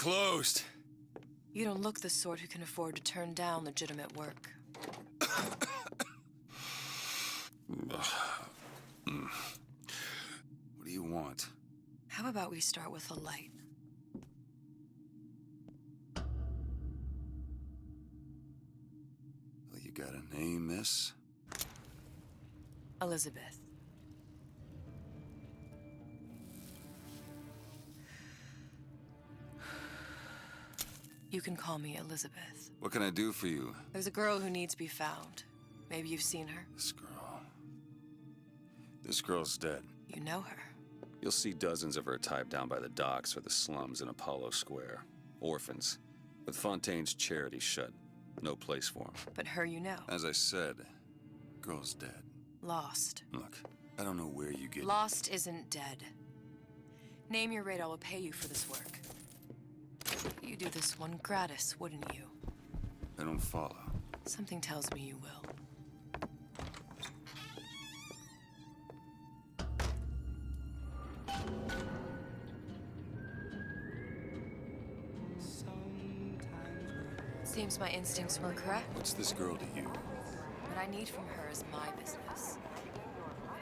closed. You don't look the sort who can afford to turn down legitimate work. What do you want? How about we start with a light? Well, you got a name, miss? Elizabeth. You can call me Elizabeth. What can I do for you? There's a girl who needs to be found. Maybe you've seen her. This girl. This girl's dead. You know her. You'll see dozens of her tied down by the docks or the slums in Apollo Square. Orphans, with Fontaine's charity shut. No place for them. But her you know. As I said, girl's dead. Lost. Look, I don't know where you get... Lost isn't dead. Name your rate, I will pay you for this work. You do this one gratis, wouldn't you? I don't follow. Something tells me you will. Seems my instincts were correct. What's this girl to you? What I need from her is my business.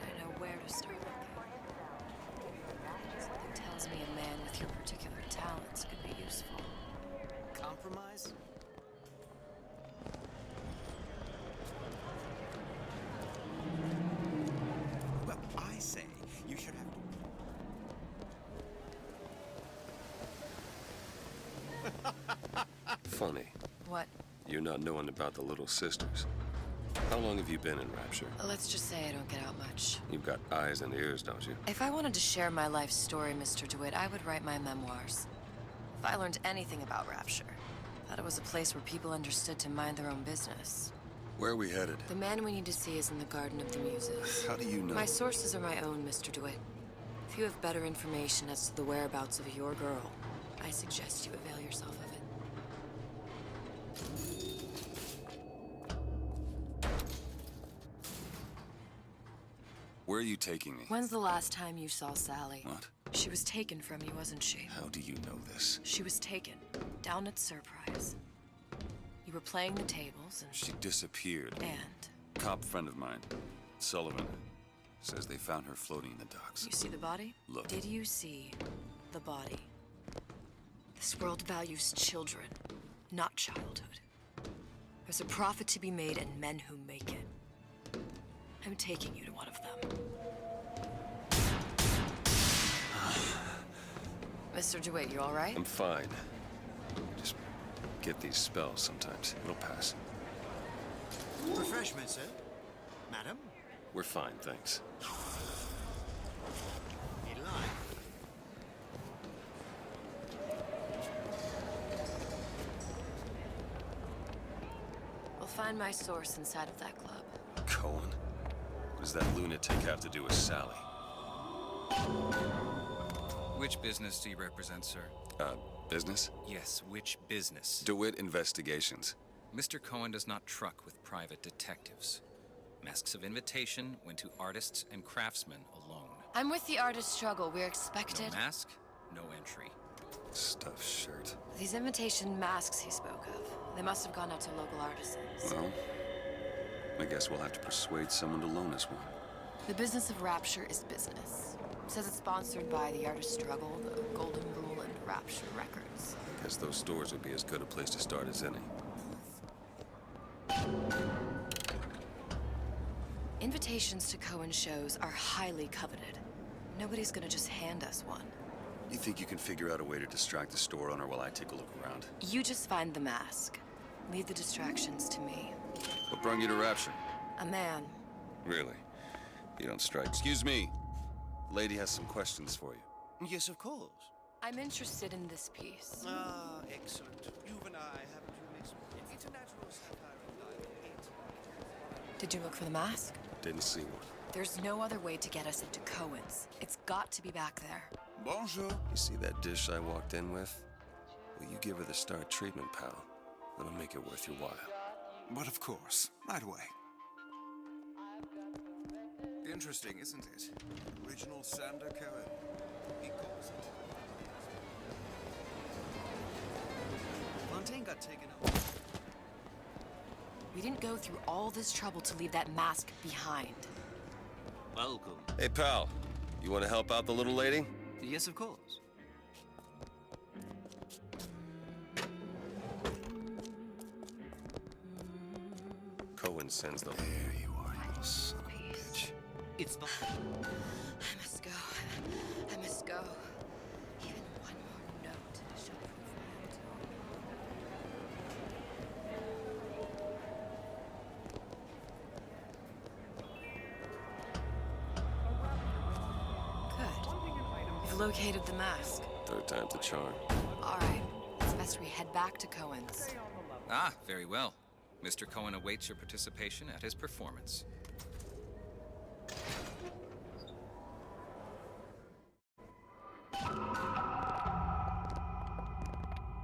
And I know where to start looking. Something tells me a man with your particular talents could be useful. Compromise? Well, I say you should have... Funny. What? You not knowing about the Little Sisters. How long have you been in Rapture? Let's just say I don't get out much. You've got eyes and ears, don't you? If I wanted to share my life story, Mr. DeWitt, I would write my memoirs. If I learned anything about Rapture, I thought it was a place where people understood to mind their own business. Where are we headed? The man we need to see is in the Garden of the Muses. How do you know? My sources are my own, Mr. DeWitt. If you have better information as to the whereabouts of your girl, I suggest you avail yourself of it. Where are you taking me? When's the last time you saw Sally? What? She was taken from you, wasn't she? How do you know this? She was taken, down at Surprise. You were playing the tables and... She disappeared. And? Cop friend of mine, Sullivan, says they found her floating in the docks. You see the body? Look. Did you see the body? This world values children, not childhood. There's a profit to be made and men who make it. I'm taking you to one of them. Mr. DeWitt, you all right? I'm fine. Just get these spells sometimes. It'll pass. Refreshment, sir. Madam? We're fine, thanks. Need a line? We'll find my source inside of that club. Cohen? What does that lunatic have to do with Sally? Which business do you represent, sir? Business? Yes, which business? DeWitt Investigations. Mr. Cohen does not truck with private detectives. Masks of invitation went to artists and craftsmen alone. I'm with the artist struggle. We're expected. No mask, no entry. Stuffed shirt. These invitation masks he spoke of, they must have gone out to local artisans. Well, I guess we'll have to persuade someone to loan us one. The business of Rapture is business. Says it's sponsored by the artist struggle, the Golden Rule, and Rapture Records. I guess those stores would be as good a place to start as any. Invitations to Cohen shows are highly coveted. Nobody's gonna just hand us one. You think you can figure out a way to distract the store owner while I take a look around? You just find the mask. Leave the distractions to me. What brought you to Rapture? A man. Really? You don't strike. Excuse me. Lady has some questions for you. Yes, of course. I'm interested in this piece. Ah, excellent. You and I have to mix international satire and life. Did you look for the mask? Didn't see one. There's no other way to get us into Cohen's. It's got to be back there. Bonjour. You see that dish I walked in with? Will you give her the star treatment, pal? It'll make it worth your while. But of course, right away. Interesting, isn't it? Original Sander Cohen. He calls it. got taken over. We didn't go through all this trouble to leave that mask behind. Welcome. Hey, pal. You want to help out the little lady? Yes, of course. Cohen sends the... There you are, you little son of a bitch. It's not. I must go. I must go. Even one more note shall prove my end. Good. We've located the mask. Third time's the charm. All right. It's best we head back to Cohen's. Ah, very well. Mr. Cohen awaits your participation at his performance.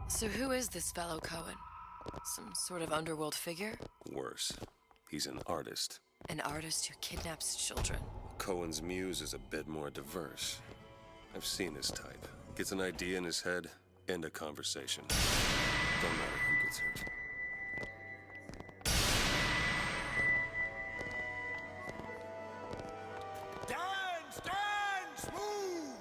So who is this fellow Cohen? Some sort of underworld figure? Worse. He's an artist. An artist who kidnaps children. Cohen's muse is a bit more diverse. I've seen this type. Gets an idea in his head, end a conversation. Don't matter who gets hurt. Dance, dance, move!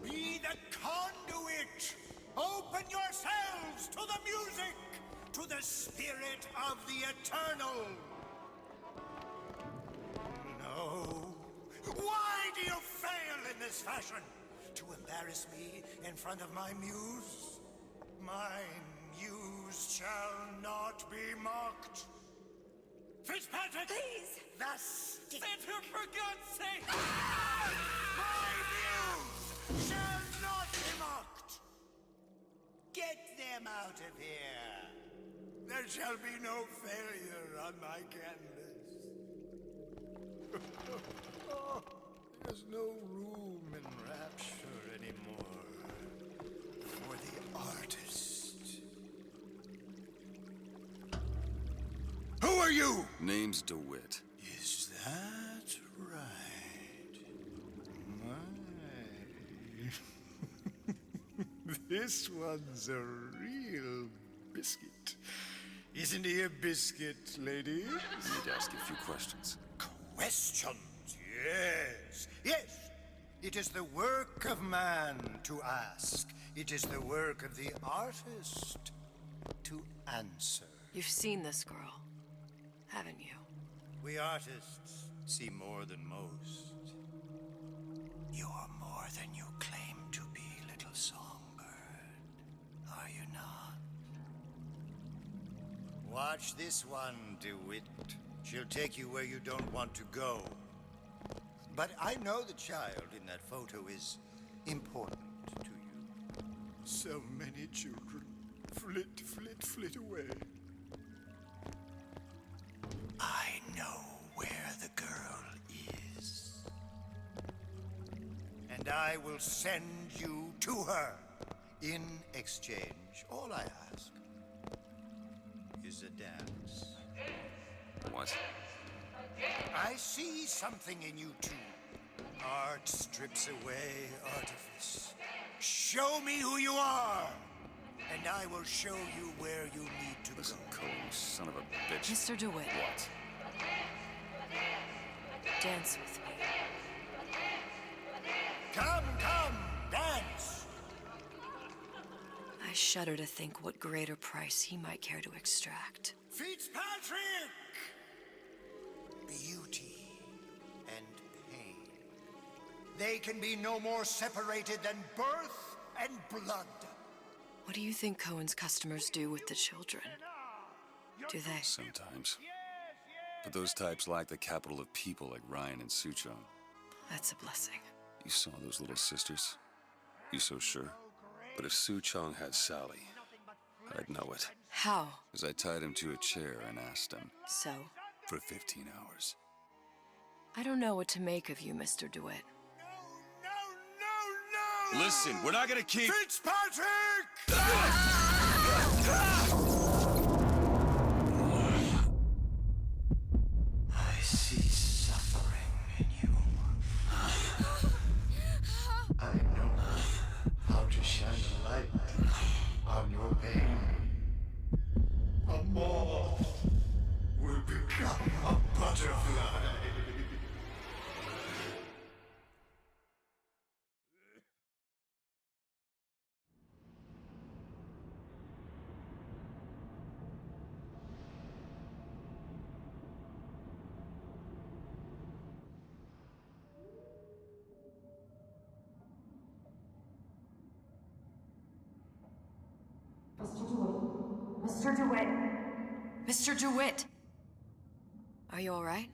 Be the conduit! Open yourselves to the music, to the spirit of the eternal! No. Why do you fail in this fashion? To embarrass me in front of my muse? My muse shall not be mocked. Fitzpatrick! Please! Thus... Sit here, for God's sake! My muse shall not be mocked! Get them out of here! There shall be no failure on my canvas. There's no room in rapture anymore for the artist. Who are you? Name's DeWitt. Is that right? My. This one's a real biscuit. Isn't he a biscuit, ladies? Need to ask you a few questions. Questions, yes. Yes, it is the work of man to ask. It is the work of the artist to answer. You've seen this girl, haven't you? We artists see more than most. You are more than you claim to be, little songbird. Are you not? Watch this one, DeWitt. She'll take you where you don't want to go. But I know the child in that photo is important to you. So many children flit, flit, flit away. I know where the girl is. And I will send you to her. In exchange, all I ask is a dance. What? I see something in you two. Art strips away artifice. Show me who you are, and I will show you where you need to Listen, go. Cohen, you son of a bitch. Mr. DeWitt, What? dance with me. Come, come, dance! I shudder to think what greater price he might care to extract. Fitzpatrick! Beauty and pain. They can be no more separated than birth and blood. What do you think Cohen's customers do with the children? Do they? Sometimes. But those types lack the capital of people like Ryan and Suchong. That's a blessing. You saw those little sisters? You so sure? But if Suchong had Sally, I'd know it. How? As I tied him to a chair and asked him So? for 15 hours. I don't know what to make of you, Mr. DeWitt. No! Listen, we're not gonna keep... Fitzpatrick! I see suffering in you. DeWitt! Mr. DeWitt! Are you alright?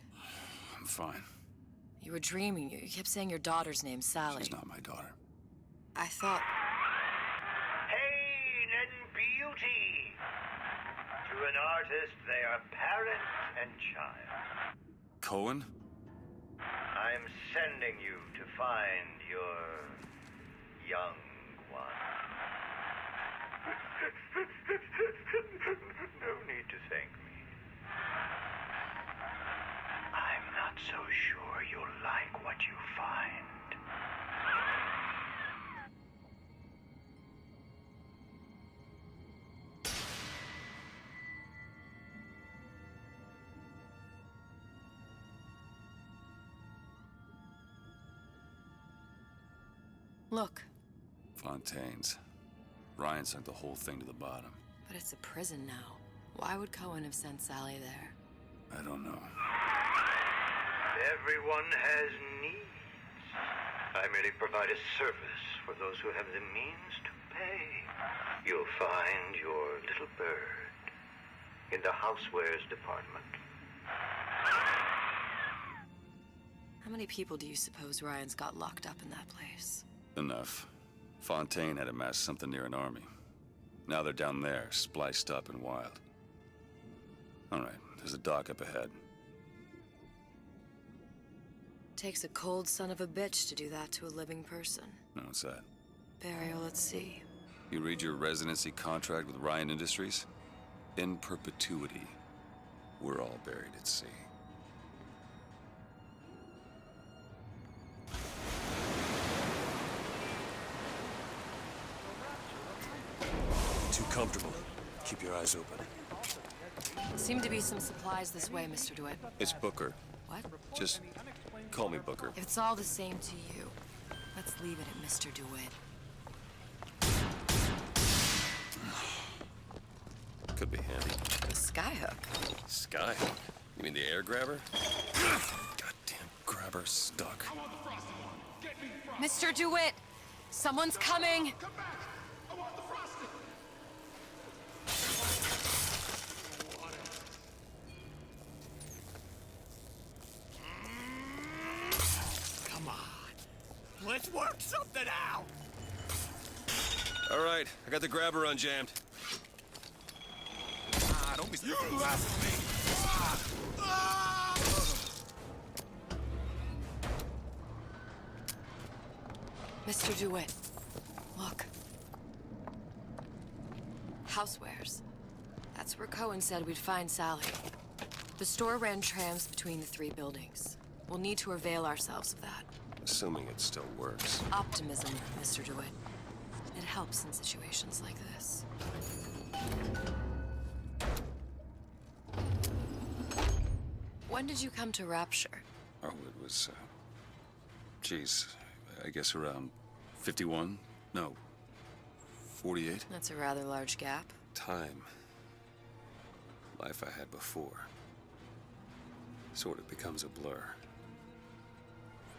I'm fine. You were dreaming. You kept saying your daughter's name, Sally. She's not my daughter. I thought... Pain and beauty. To an artist, they are parent and child. Cohen? I'm sending you to find your young one. No need to thank me. I'm not so sure you'll like what you find. Look, Fontaine's. Ryan sent the whole thing to the bottom. but it's a prison now. Why would Cohen have sent Sally there? I don't know. Everyone has needs. I merely provide a service for those who have the means to pay. You'll find your little bird in the housewares department. How many people do you suppose Ryan's got locked up in that place? Enough. Fontaine had amassed something near an army. Now they're down there, spliced up and wild. All right, there's a dock up ahead. Takes a cold son of a bitch to do that to a living person. No, what's that? Burial at sea. You read your residency contract with Ryan Industries? In perpetuity, we're all buried at sea. Too comfortable. Keep your eyes open. Seem to be some supplies this way, Mr. DeWitt. It's Booker. What? Just call me Booker. If it's all the same to you, let's leave it at Mr. DeWitt. Could be handy. The skyhook. Skyhook? You mean the air grabber? Goddamn grabber stuck. Mr. DeWitt! Someone's coming! Come on. Let's work something out. All right, I got the grabber unjammed. Don't be you left me. Mr. DeWitt, look. Housewares. That's where Cohen said we'd find Sally. The store ran trams between the three buildings. We'll need to avail ourselves of that. Assuming it still works. Optimism, Mr. DeWitt. It helps in situations like this. When did you come to Rapture? Oh, it was, geez, I guess around 51? No, 48? That's a rather large gap. Time. Life I had before. Sort of becomes a blur.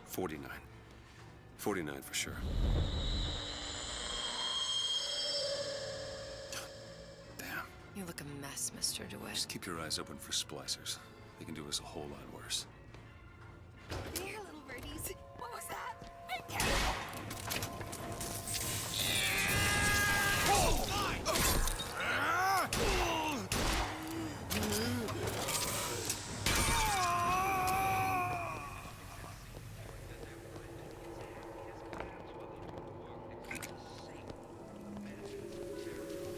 49. 49 for sure. Damn. You look a mess, Mr. DeWitt. Just keep your eyes open for splicers. They can do us a whole lot worse. Here, little birdies. What was that?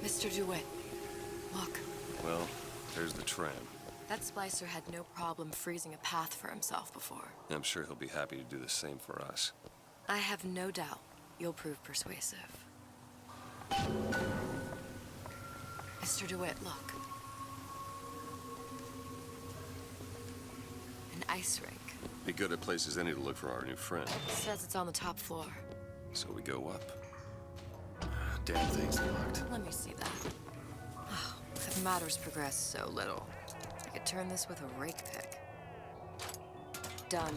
Mr. DeWitt, look. Well, there's the tram. That splicer had no problem freezing a path for himself before. I'm sure he'll be happy to do the same for us. I have no doubt you'll prove persuasive. Mr. DeWitt, look. An ice rink. Be good at places any to look for our new friend. Says it's on the top floor. So we go up. Damn thing's locked. Let me see that. Oh, if matters progress so little, I could turn this with a rake pick. Done.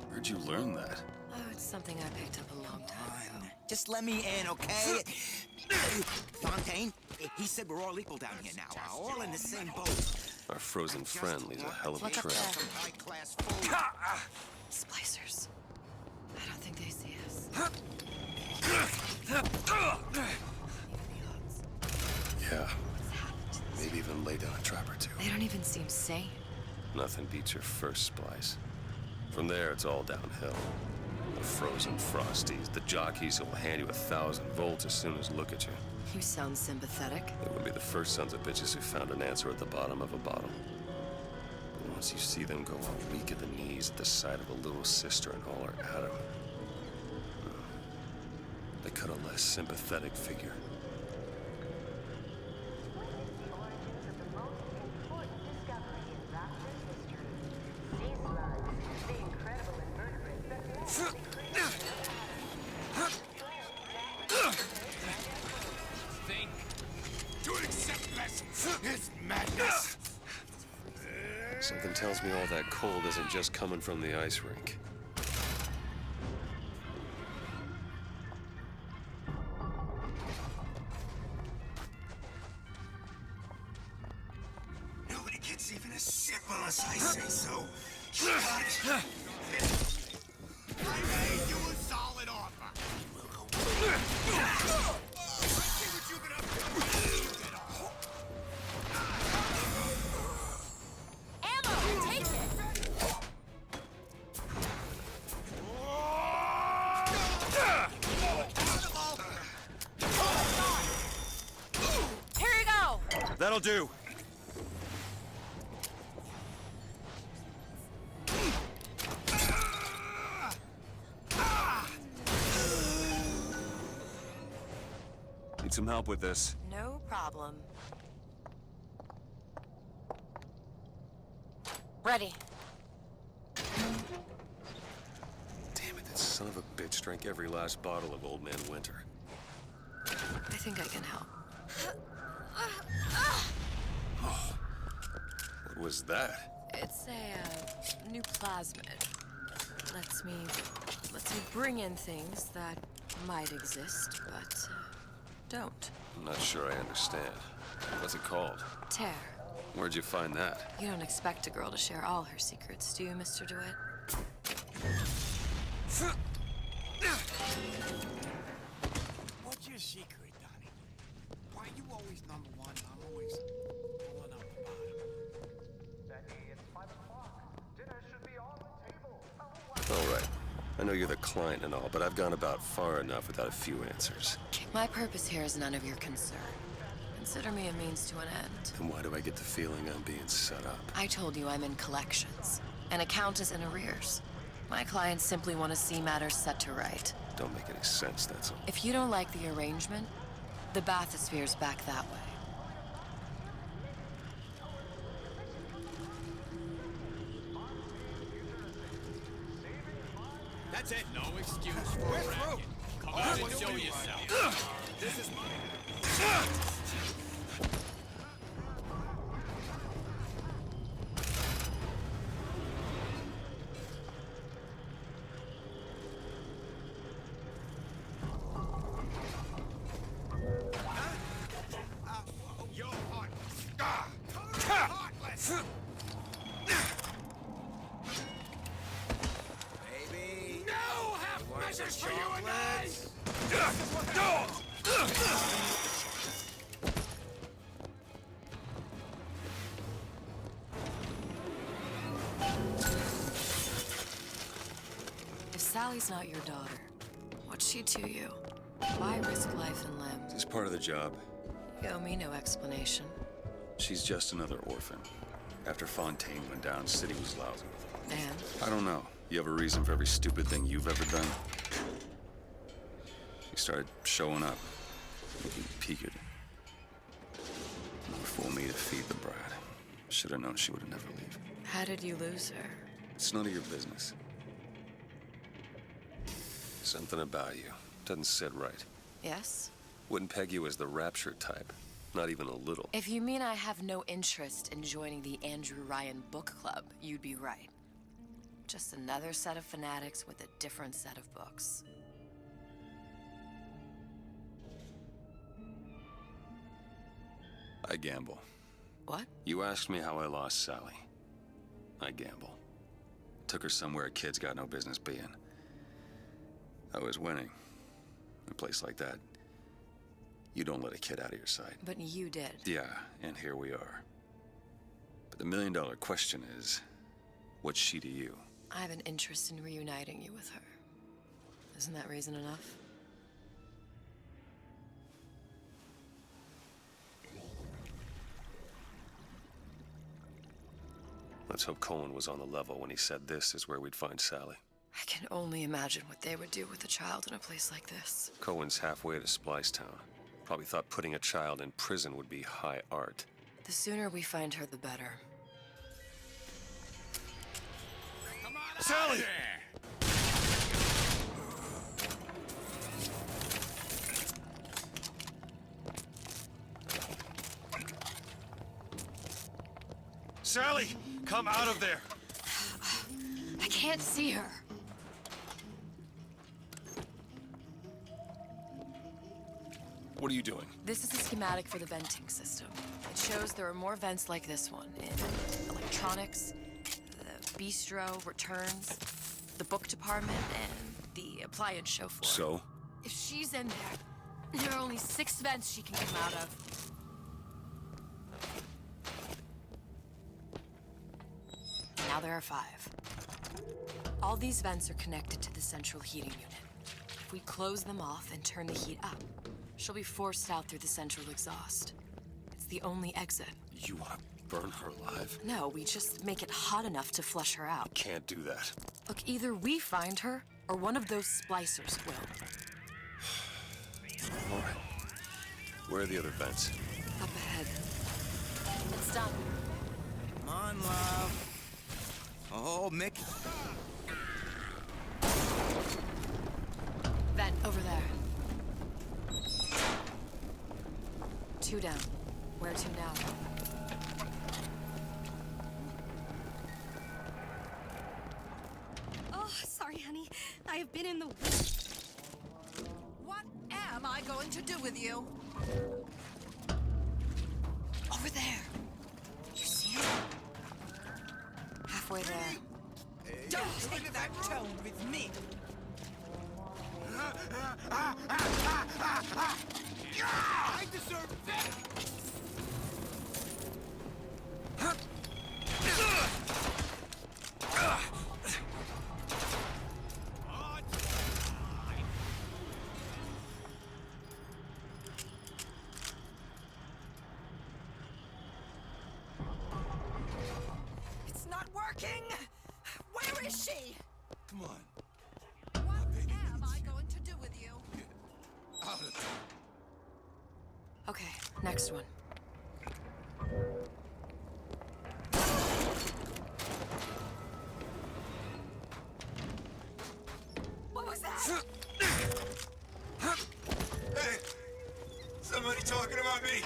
Where'd you learn that? Oh, it's something I picked up a long time ago. Just let me in, okay? Fontaine, he said we're all equal down here now. All in the same boat. Our frozen friend leaves a hell of a Look up trail. there. High-class food. Splicers. I don't think they see us. Yeah. Maybe even lay down a trap or two. They don't even seem sane. Nothing beats your first splice. From there, it's all downhill. The frozen frosties, the jockeys who will hand you 1,000 volts as soon as look at you. You sound sympathetic. They wouldn't be the first sons of bitches who found an answer at the bottom of a bottle. But once you see them go all weak at the knees at the sight of a little sister and all her Adam, they cut a less sympathetic figure. Something tells me all that cold isn't just coming from the ice rink. Nobody gets even as simple as I say so. Shut. I made you a solid offer. Let's see what you've been up to. Ammo! Take it! Here you go! That'll do! Need some help with this. No problem. Ready. Damn it, that son of a bitch drank every last bottle of Old Man Winter. I think I can help. What was that? It's a new plasmid. Lets me bring in things that might exist, but don't. I'm not sure I understand. What's it called? Tear. Where'd you find that? You don't expect a girl to share all her secrets, do you, Mr. DeWitt? What's your secret, Donnie? Why you always number one? I'm always pulling up the bottom. Becky, it's 5 o'clock. Dinner should be on the table. All right. I know you're the client and all, but I've gone about far enough without a few answers. My purpose here is none of your concern. Consider me a means to an end. Then why do I get the feeling I'm being set up? I told you I'm in collections. An account is in arrears. My clients simply want to see matters set to right. Don't make any sense, that's all. If you don't like the arrangement, the bathysphere's back that way. That's it. No excuse for a racket. Come out and show yourself. This is You're heartless. Totally heartless. Baby. No half measures for you and I. If Sally's not your daughter, what's she to you? Why risk life and limb? It's part of the job. You owe me no explanation. She's just another orphan. After Fontaine went down, City was lousy with her. And? I don't know. You have a reason for every stupid thing you've ever done? She started showing up, looking peaked. For me to feed the brat. Should have known she would never leave. How did you lose her? It's none of your business. Something about you doesn't sit right. Yes? Wouldn't peg you as the rapture type. Not even a little. If you mean I have no interest in joining the Andrew Ryan Book Club, you'd be right. Just another set of fanatics with a different set of books. I gamble. What? You asked me how I lost Sally. I gamble. Took her somewhere kids got no business being. I was winning. In a place like that, you don't let a kid out of your sight. But you did. Yeah, and here we are. But the million-dollar question is, what's she to you? I have an interest in reuniting you with her. Isn't that reason enough? Let's hope Cohen was on the level when he said this is where we'd find Sally. I can only imagine what they would do with a child in a place like this. Cohen's halfway to Splicetown. Probably thought putting a child in prison would be high art. The sooner we find her, the better. Come on Sally! out of there! Sally! Come out of there! I can't see her. What are you doing? This is a schematic for the venting system. It shows there are more vents like this one in electronics, the bistro, returns, the book department, and the appliance show floor. So? If she's in there, there are only 6 vents she can come out of. Now there are 5. All these vents are connected to the central heating unit. If we close them off and turn the heat up, she'll be forced out through the central exhaust. It's the only exit. You want to burn her alive? No, we just make it hot enough to flush her out. Can't do that. Look, either we find her, or one of those splicers will. All right. Where are the other vents? Up ahead. It's done. Come on, love. Oh, Mickey. Vent over there. 2 down. Where to now? Oh, sorry, honey. I have been in the... What am I going to do with you? Over there. You see it? Halfway there. Don't take that tone with me. I deserve that! It's not working! Where is she? Come on, What am I going to do with you? out of there. Okay, next one. What was that? Hey! Somebody talking about me!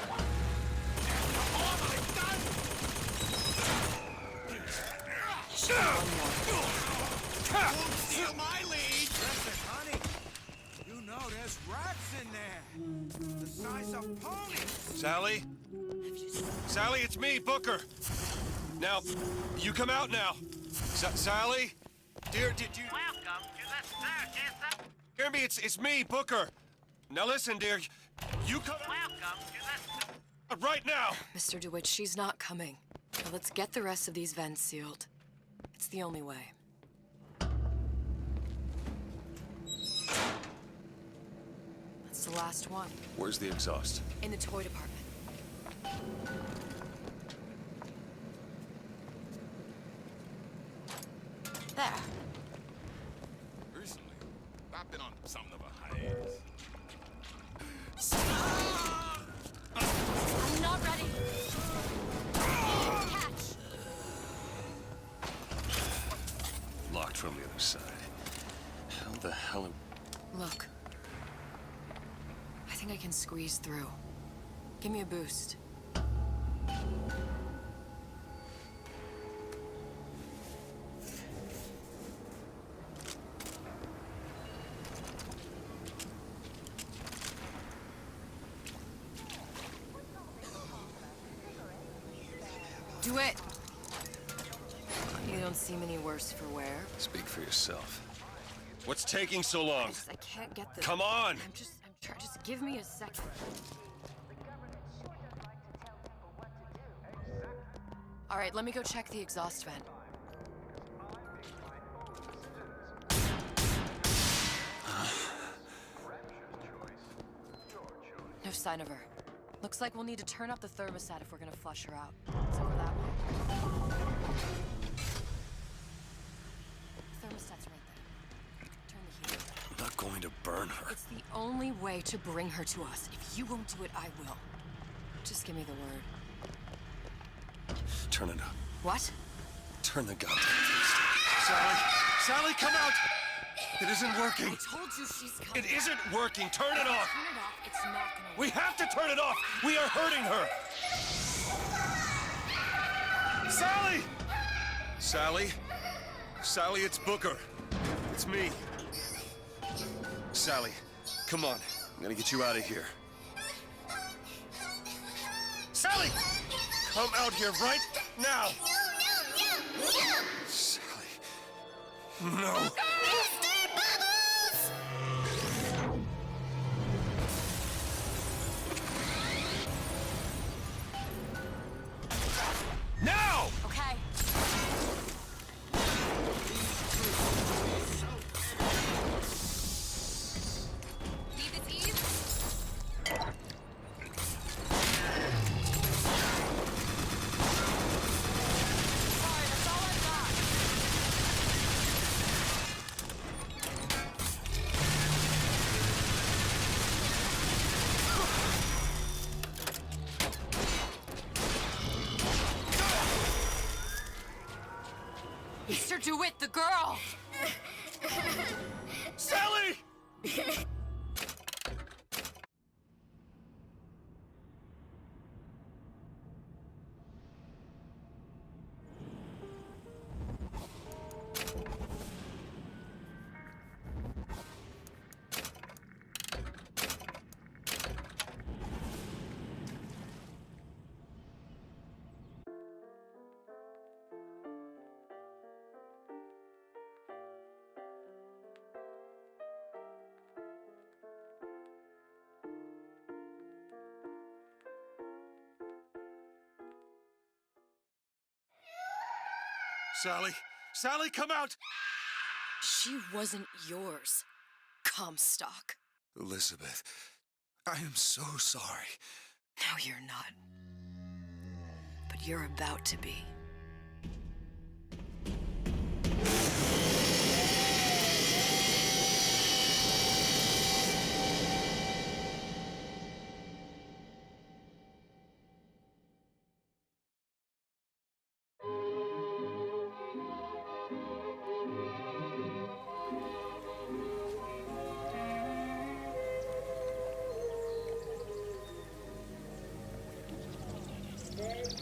Won't steal my lead! Listen, honey. You know there's rats in there. The size of ponies. Sally? Sally, it's me, Booker. Now, you come out now. Sally? Dear, did you... Welcome to the circus. Hear me, it's me, Booker. Now listen, dear. You come out Welcome to the... right now. Mr. DeWitt, she's not coming. Now let's get the rest of these vents sealed. It's the only way. That's the last one. Where's the exhaust? In the toy department. There. Recently, I've been on something of a hiatus. I'm not ready. Catch. Locked from the other side. How the hell Look. I think I can squeeze through. Give me a boost. Do it! You don't seem any worse for wear. Speak for yourself. What's taking so long? I can't get this. Come on! I'm trying. Just give me a second. All right, let me go check the exhaust vent. No sign of her. Looks like we'll need to turn up the thermostat if we're gonna flush her out. It's over that way. Thermostat's right there. Turn the heat. I'm not going to burn her. It's the only way to bring her to us. If you won't do it, I will. Just give me the word. Turn it up. What? Turn the goddamn thing. Sally! Sally, come out! It isn't working. I told you she's coming. It isn't working. Turn it off. Turn it off. It's not gonna work. We have to turn it off. We are hurting her. Sally! Sally? Sally, it's Booker. It's me. Sally, come on. I'm gonna get you out of here. Sally! Come out here right now! No! Sally. No! Mr. Bubbles! Now! Okay. Leave it ease. Sorry, that's all I've got. Mr. DeWitt, the girl! Sally! Sally! Sally, come out! She wasn't yours, Comstock. Elizabeth, I am so sorry. No, you're not. But you're about to be.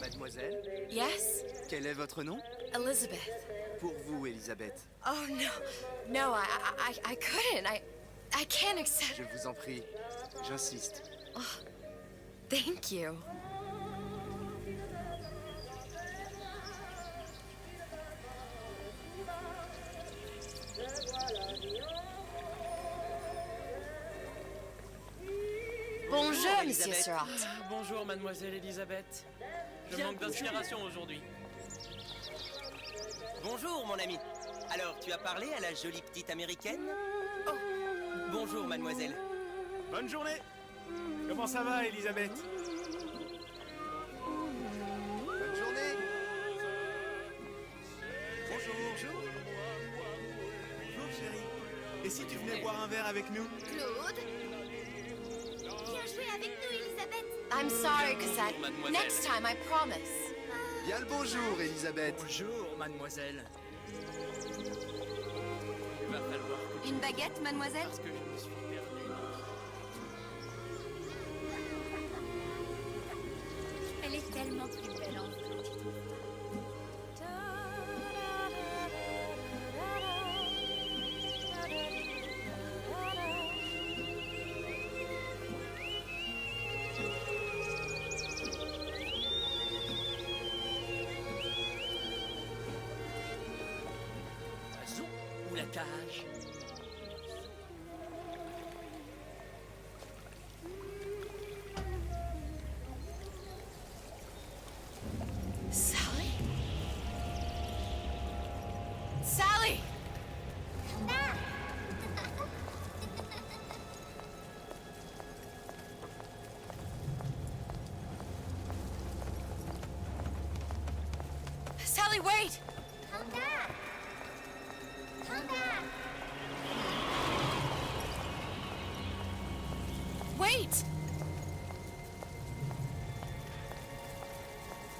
Mademoiselle, Yes? quel est votre nom? Elizabeth. Pour vous, Elisabeth. Oh, no. No, I couldn't. I can't accept... Je vous en prie, j'insiste. Oh, thank you. Bonjour, Monsieur Surratt. Bonjour, mademoiselle Elisabeth. Je manque d'inspiration aujourd'hui. Bonjour, mon ami. Alors, tu as parlé à la jolie petite américaine? Oh, bonjour, mademoiselle. Bonne journée. Comment ça va, Elisabeth? Bonne journée. Bonjour. Bonjour. Bonjour, chérie. Et si tu venais boire un verre avec nous? Claude? Viens jouer avec nous, Elisabeth. I'm sorry, Cassette. Next time, I promise. Bien le bonjour, Elisabeth. Bonjour, mademoiselle. Il va falloir que Une baguette, mademoiselle? parce que je me suis perdu. Elle est tellement plus belle en vrai. cache. Sally? Sally! Sally, wait! Come back! Come back! Wait!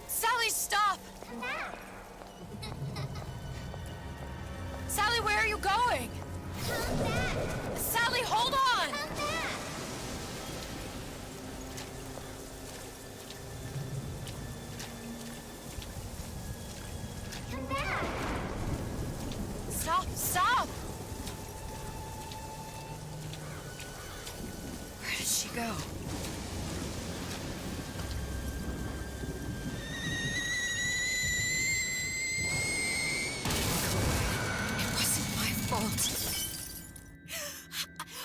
Sally, stop! Come back! Sally, where are you going? Come back! Sally, hold on! Come back! Come back! Stop! Stop! Where did she go? It wasn't my fault.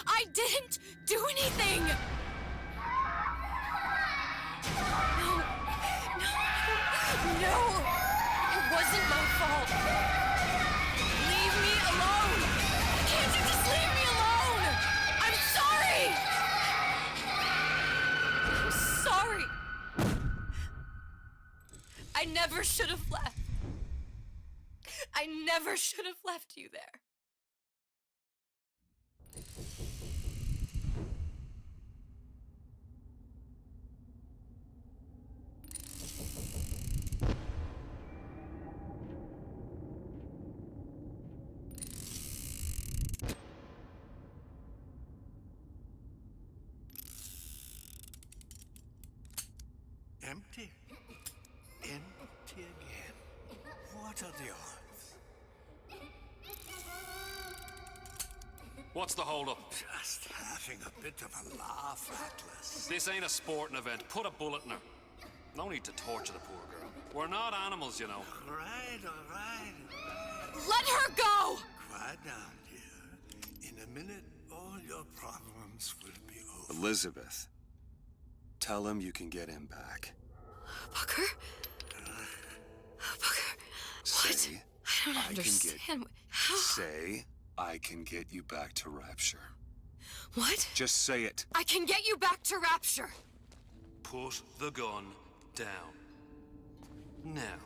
I didn't do anything! No! It wasn't my fault! Leave me alone! Can't you just leave me alone? I'm sorry! I'm sorry! I never should have left. I never should have left you there. Empty. Empty again. What are the odds? What's the holdup? Just having a bit of a laugh, Atlas. This ain't a sporting event. Put a bullet in her. No need to torture the poor girl. We're not animals, you know. All right, all right, all right. Let her go! Quiet down, dear. In a minute, all your problems will be over. Elizabeth, tell him you can get him back. Booker? Booker, what? Say, I don't understand. How? Say, I can get you back to Rapture. What? Just say it. I can get you back to Rapture. Put the gun down. Now,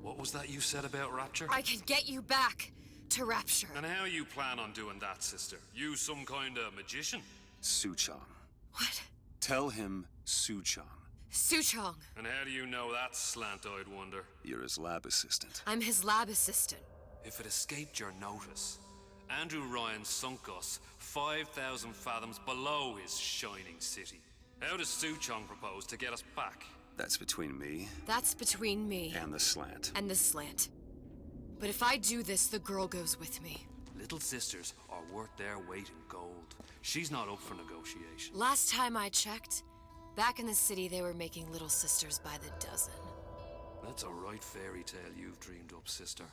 what was that you said about Rapture? I can get you back to Rapture. And how you plan on doing that, sister? You some kind of magician? Suchong. What? Tell him Suchong. Suchong. And how do you know that, slant-eyed wonder? You're his lab assistant. I'm his lab assistant. If it escaped your notice, Andrew Ryan sunk us 5,000 fathoms below his shining city. How does Suchong propose to get us back? That's between me That's between me and the slant. and the slant. But if I do this, the girl goes with me. Little sisters are worth their weight in gold. She's not up for negotiation. Last time I checked, back in the city they were making little sisters by the dozen. That's a right fairy tale you've dreamed up, sister.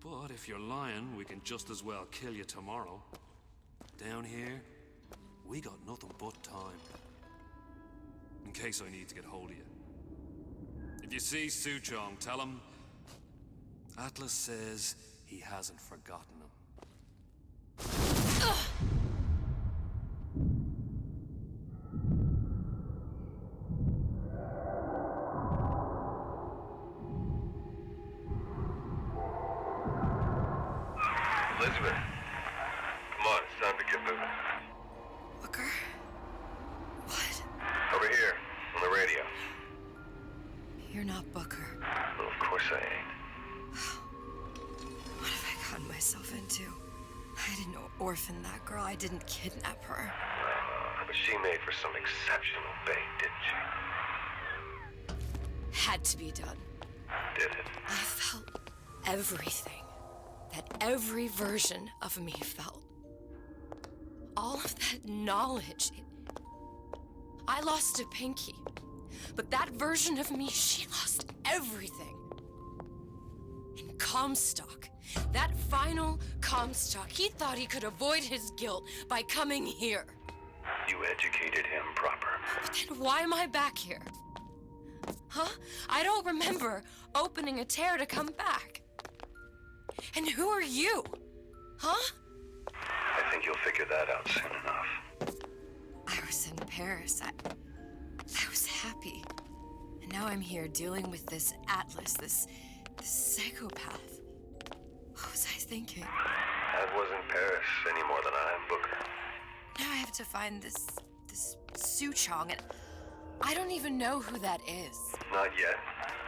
But if you're lying, we can just as well kill you tomorrow. Down here, we got nothing but time. In case I need to get hold of you. If you see Suchong, tell him Atlas says he hasn't forgotten him. Elizabeth, come on, it's time to get moving. Booker? What? Over here, on the radio. You're not Booker. Well, of course I ain't. What have I gotten myself into? I didn't orphan that girl. I didn't kidnap her. But she made for some exceptional bait, didn't she? Had to be done. Did it? I felt everything that every version of me felt. All of that knowledge. I lost a pinky. But that version of me, she lost everything. In Comstock, That final Comstock, he thought he could avoid his guilt by coming here. You educated him proper. But then why am I back here? Huh? I don't remember opening a tear to come back. And who are you? Huh? I think you'll figure that out soon enough. I was in Paris. I was happy. And now I'm here dealing with this Atlas, this psychopath. What was I thinking? I wasn't Paris any more than I am Booker. Now I have to find this Suchong, and I don't even know who that is. Not yet,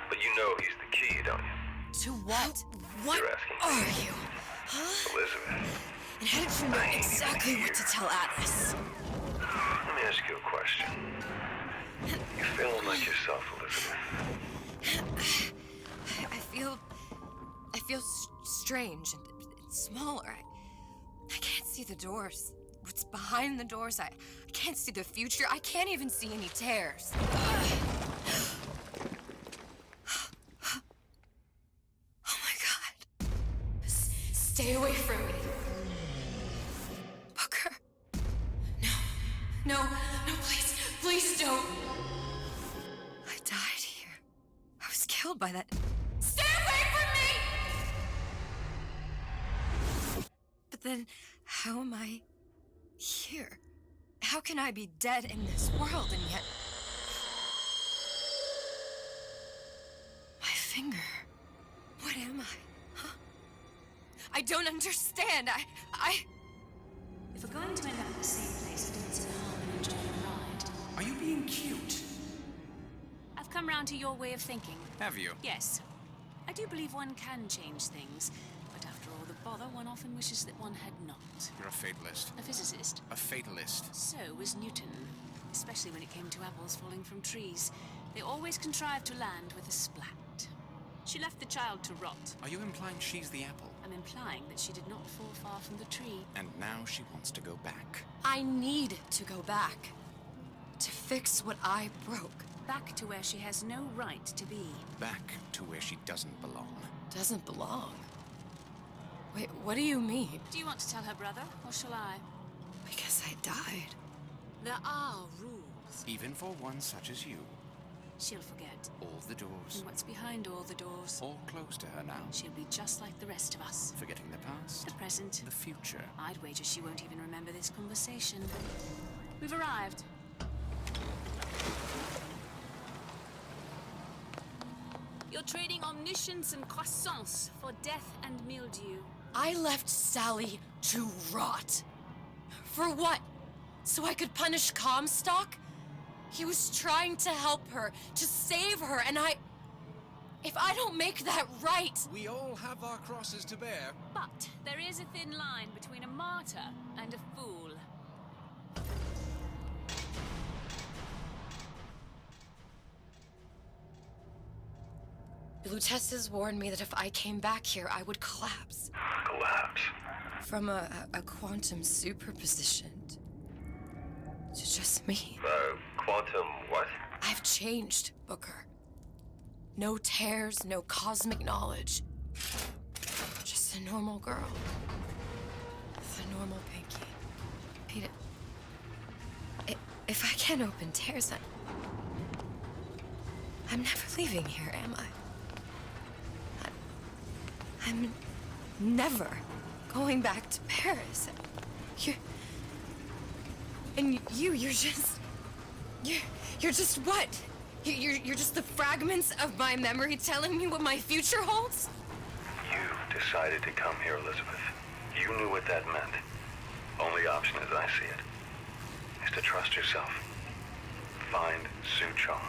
but you know he's the key, don't you? To what? What You're asking are you? Huh? Elizabeth. And how did you know exactly what to tell Atlas? Let me ask you a question. You feeling like yourself, Elizabeth? I feel strange and smaller. I can't see the doors. What's behind the doors? I can't see the future. I can't even see any tears. Oh my God. Stay away from me. Booker. No, please don't. I died here. I was killed by that. Stay away from me! But then, how am I here? How can I be dead in this world and yet... My finger. What am I? Huh? I don't understand. If we're going to end up in the same place, it doesn't harm and enjoy the ride. Are you being cute? I've come round to your way of thinking. Have you? Yes. I do believe one can change things, but after all the bother, one often wishes that one had not. You're a fatalist. A physicist. A fatalist. So was Newton, especially when it came to apples falling from trees. They always contrived to land with a splat. She left the child to rot. Are you implying she's the apple? I'm implying that she did not fall far from the tree. And now she wants to go back. I need to go back. To fix what I broke. Back to where she has no right to be. Back to where she doesn't belong. Doesn't belong? Wait, what do you mean? Do you want to tell her brother, or shall I? Because I died. There are rules. Even for one such as you. She'll forget. All the doors. And what's behind all the doors? All closed to her now. She'll be just like the rest of us. Forgetting the past. The present. The future. I'd wager she won't even remember this conversation. We've arrived. You're trading omniscience and croissance for death and mildew. I left Sally to rot. For what? So I could punish Comstock? He was trying to help her, to save her, and if I don't make that right... We all have our crosses to bear. But there is a thin line between a martyr and a fool. Lutessa's warned me that if I came back here, I would collapse. Collapse? From a quantum superposition to just me. Quantum what? I've changed, Booker. No tears, no cosmic knowledge. Just a normal girl. With a normal pinky. Peter, if I can't open tears, I'm never leaving here, am I? I'm never going back to Paris. You're just what? You're just the fragments of my memory telling me what my future holds? You decided to come here, Elizabeth. You knew what that meant. Only option, as I see it, is to trust yourself. Find Suchong.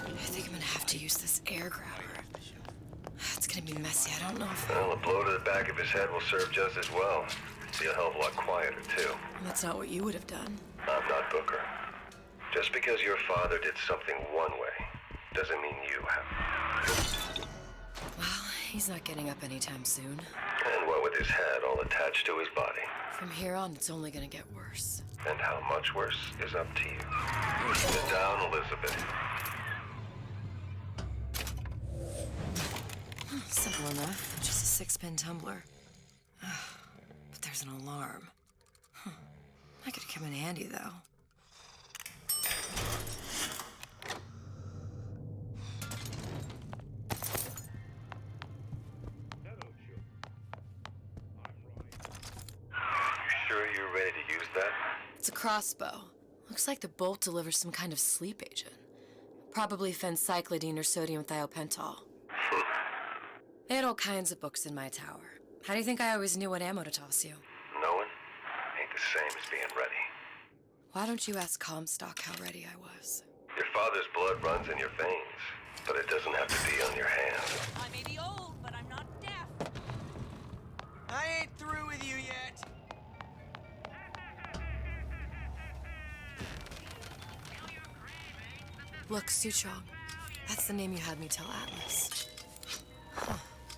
I think I'm gonna have to use this air grabber. It's gonna be messy. I don't know if... Well, a blow to the back of his head will serve just as well. Be a hell of a lot quieter, too. That's not what you would have done. I'm not Booker. Just because your father did something one way, doesn't mean you have. Well, he's not getting up anytime soon. And what with his head all attached to his body. From here on, it's only gonna get worse. And how much worse is up to you. Sit down, Elizabeth. Simple enough. Just a 6-pin tumbler. But there's an alarm. That could come in handy, though. You're ready to use that? It's a crossbow. Looks like the bolt delivers some kind of sleep agent. Probably phencyclidine or sodium thiopental. They had all kinds of books in my tower. How do you think I always knew what ammo to toss you? Knowing ain't the same as being ready. Why don't you ask Comstock how ready I was? Your father's blood runs in your veins, but it doesn't have to be on your hands. I may be old, but I'm not deaf. I ain't through with you yet. Look, Suchong. That's the name you had me tell Atlas.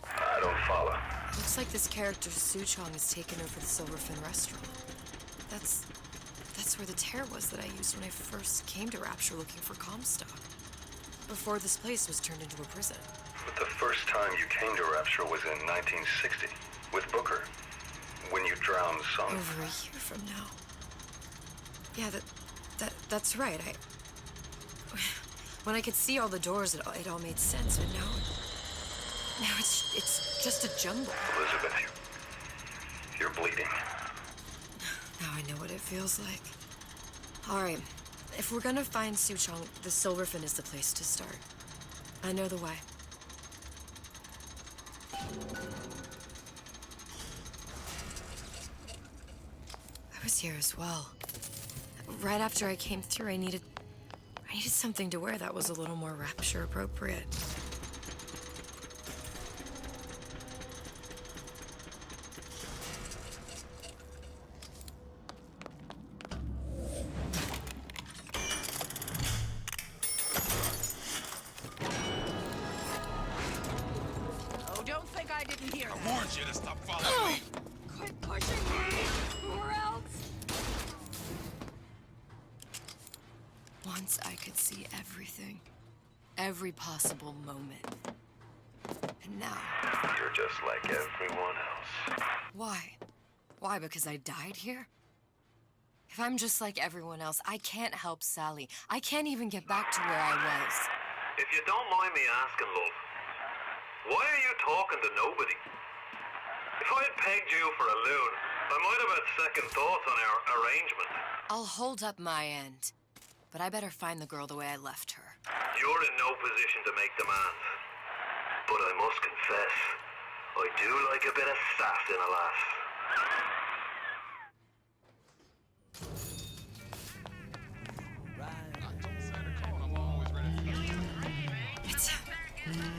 I don't follow. Looks like this character Suchong has taken over the Silverfin restaurant. That's where the tear was that I used when I first came to Rapture looking for Comstock. Before this place was turned into a prison. But the first time you came to Rapture was in 1960, with Booker. When you drowned some... Over a year from now. Yeah, that's right. When I could see all the doors, it all made sense, but now it's just a jumble. Elizabeth, you're bleeding. Now I know what it feels like. All right, if we're gonna find Suchong, the Silverfin is the place to start. I know the way. I was here as well. Right after I came through, I needed something to wear that was a little more Rapture appropriate. Oh, don't think I didn't hear that. I warned you to stop following me. Quit pushing me, or else. Once I could see everything. Every possible moment. And now... You're just like everyone else. Why? Why, because I died here? If I'm just like everyone else, I can't help Sally. I can't even get back to where I was. If you don't mind me asking, love, why are you talking to nobody? If I had pegged you for a loon, I might have had second thoughts on our arrangement. I'll hold up my end. But I better find the girl the way I left her. You're in no position to make demands. But I must confess, I do like a bit of sass in a lass.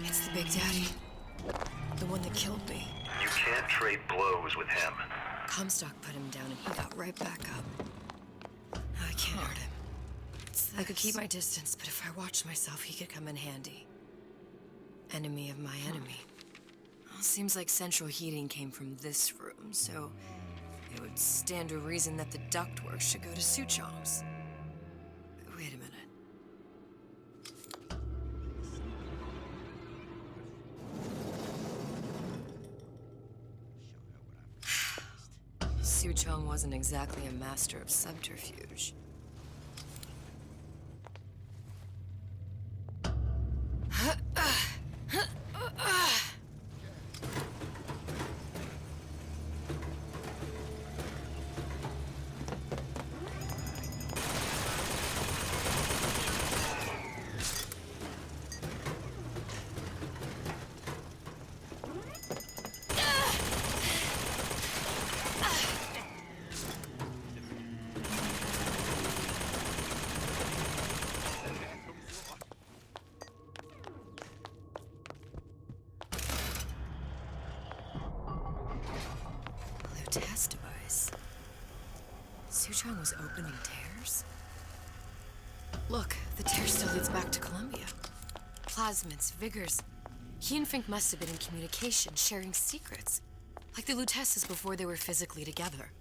It's the Big Daddy. The one that killed me. You can't trade blows with him. Comstock put him down and he got right back up. I can't hurt him. I could keep my distance, but if I watched myself, he could come in handy. Enemy of my enemy. Well, seems like central heating came from this room, so it would stand to reason that the ductwork should go to Suchong's. Wait a minute. Suchong wasn't exactly a master of subterfuge. Test device. Suchong was opening tears? Look, the tear still leads back to Columbia. Plasmids, vigors. He and Fink must have been in communication, sharing secrets. Like the Lutesses before they were physically together.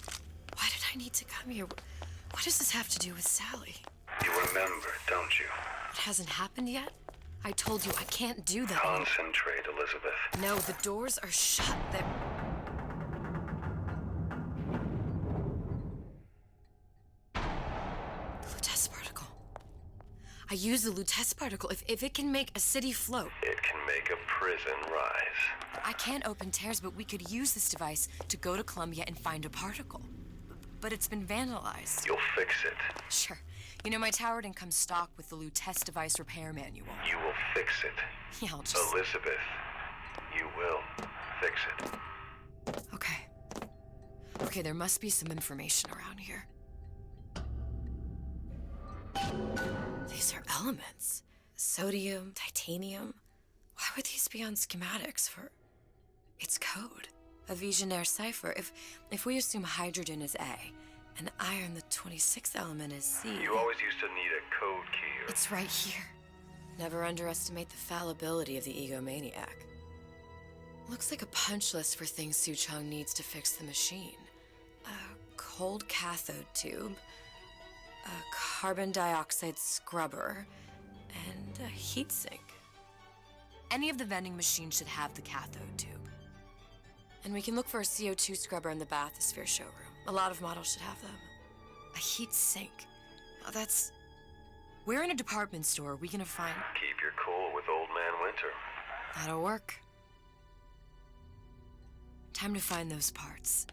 Why did I need to come here? What does this have to do with Sally? You remember, don't you? It hasn't happened yet? I told you I can't do that. Concentrate, Elizabeth. No, the doors are shut. They're... The Lutece particle. I use the Lutece particle. If it can make a city float. It can make a prison rise. I can't open tears, but we could use this device to go to Columbia and find a particle. But it's been vandalized. You'll fix it. Sure. You know, my tower didn't come stocked with the Lutece device repair manual. You will fix it. Yeah, I'll just... Elizabeth, you will fix it. Okay. Okay, there must be some information around here. These are elements. Sodium, titanium. Why would these be on schematics for... It's code. A Visionaire cipher. If we assume hydrogen is A, and iron, the 26th element, is C... You always used to need a code key. It's right here. Never underestimate the fallibility of the egomaniac. Looks like a punch list for things Suchong needs to fix the machine. A cold cathode tube, a carbon dioxide scrubber, and a heatsink. Any of the vending machines should have the cathode tube. And we can look for a CO2 scrubber in the bathysphere showroom. A lot of models should have them. A heat sink. Oh, that's... Where in a department store are we gonna find... Keep your cool with Old Man Winter. That'll work. Time to find those parts.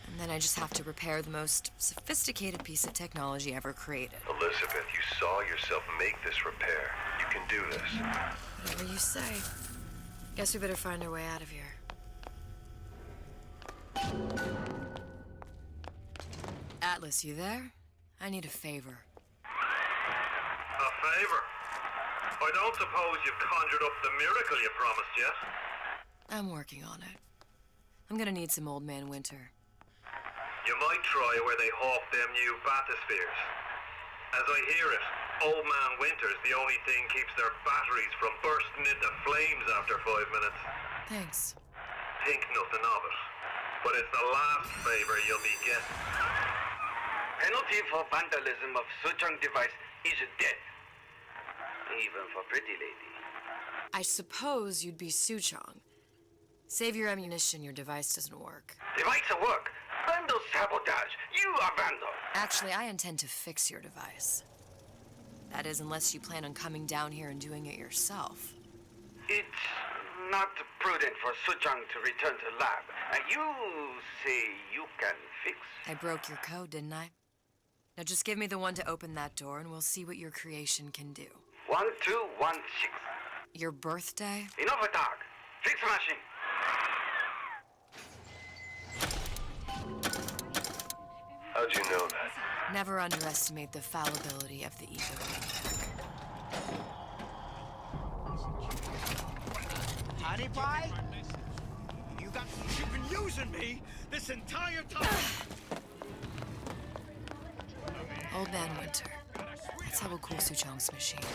And then I just have to repair the most sophisticated piece of technology ever created. Elizabeth, you saw yourself make this repair. You can do this. Whatever you say. Guess we better find our way out of here. Atlas, you there? I need a favor. A favor? I don't suppose you've conjured up the miracle you promised yet? I'm working on it. I'm gonna need some Old Man Winter. You might try where they hawk them new bathyspheres. As I hear it, Old Man Winter's the only thing keeps their batteries from bursting into flames after 5 minutes. Thanks. Think nothing of it. But it's the last favor you'll be getting. Penalty for vandalism of Suchong device is death. Even for pretty lady. I suppose you'd be Suchong. Save your ammunition, your device doesn't work. Device will work. Vandal sabotage. You are vandal. Actually, I intend to fix your device. That is, unless you plan on coming down here and doing it yourself. It's not prudent for Suchong to return to lab. And you say you can fix? I broke your code, didn't I? Now just give me the one to open that door and we'll see what your creation can do. 1216. Your birthday? Enough of talk. Fix the machine. How'd you know that? Never underestimate the fallibility of the egomaniac. Honey pie? You've been using me this entire time. Old Man Winter. That's how we'll cool Suchong's machine.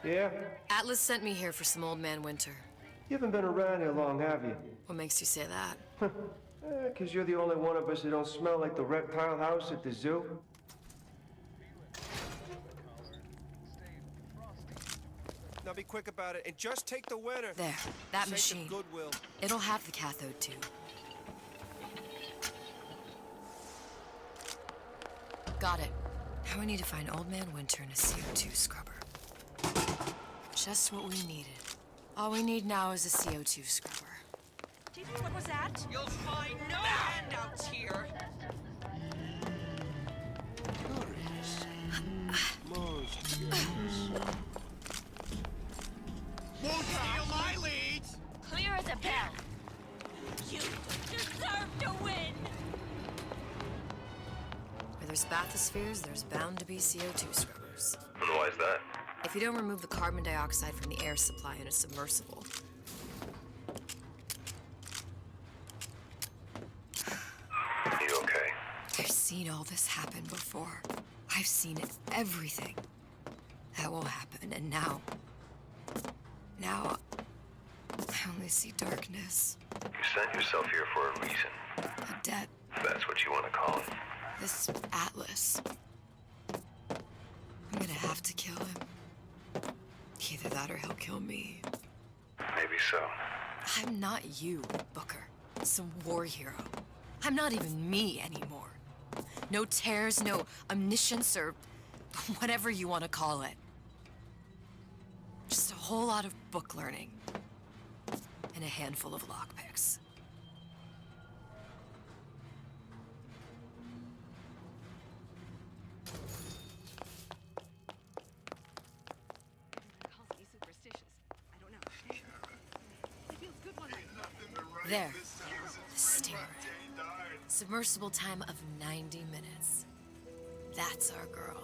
Yeah? Atlas sent me here for some Old Man Winter. You haven't been around here long, have you? What makes you say that? 'Cause you're the only one of us that don't smell like the reptile house at the zoo. Now be quick about it and just take the winner. There, that Sake of machine. Goodwill. It'll have the cathode tube. Got it. Now we need to find Old Man Winter and a CO2 scrubber. Just what we needed. All we need now is a CO2 scrubber. What was that? You'll find no handouts here. Won't steal my leads! Clear as a bell. You deserve to win. Where there's bathyspheres, there's bound to be CO2 scrubbers. And why is that? If you don't remove the carbon dioxide from the air supply in a submersible. You okay? I've seen all this happen before. I've seen everything. That won't happen, and now... Now... I only see darkness. You sent yourself here for a reason. A debt. That's what you want to call it. This Atlas. I'm gonna have to kill him. Either that or he'll kill me. Maybe so. I'm not you, Booker. Some war hero. I'm not even me anymore. No tears, no omniscience, or whatever you want to call it. Just a whole lot of book learning. And a handful of lockpicks. There. The stingray. Submersible time of 90 minutes. That's our girl.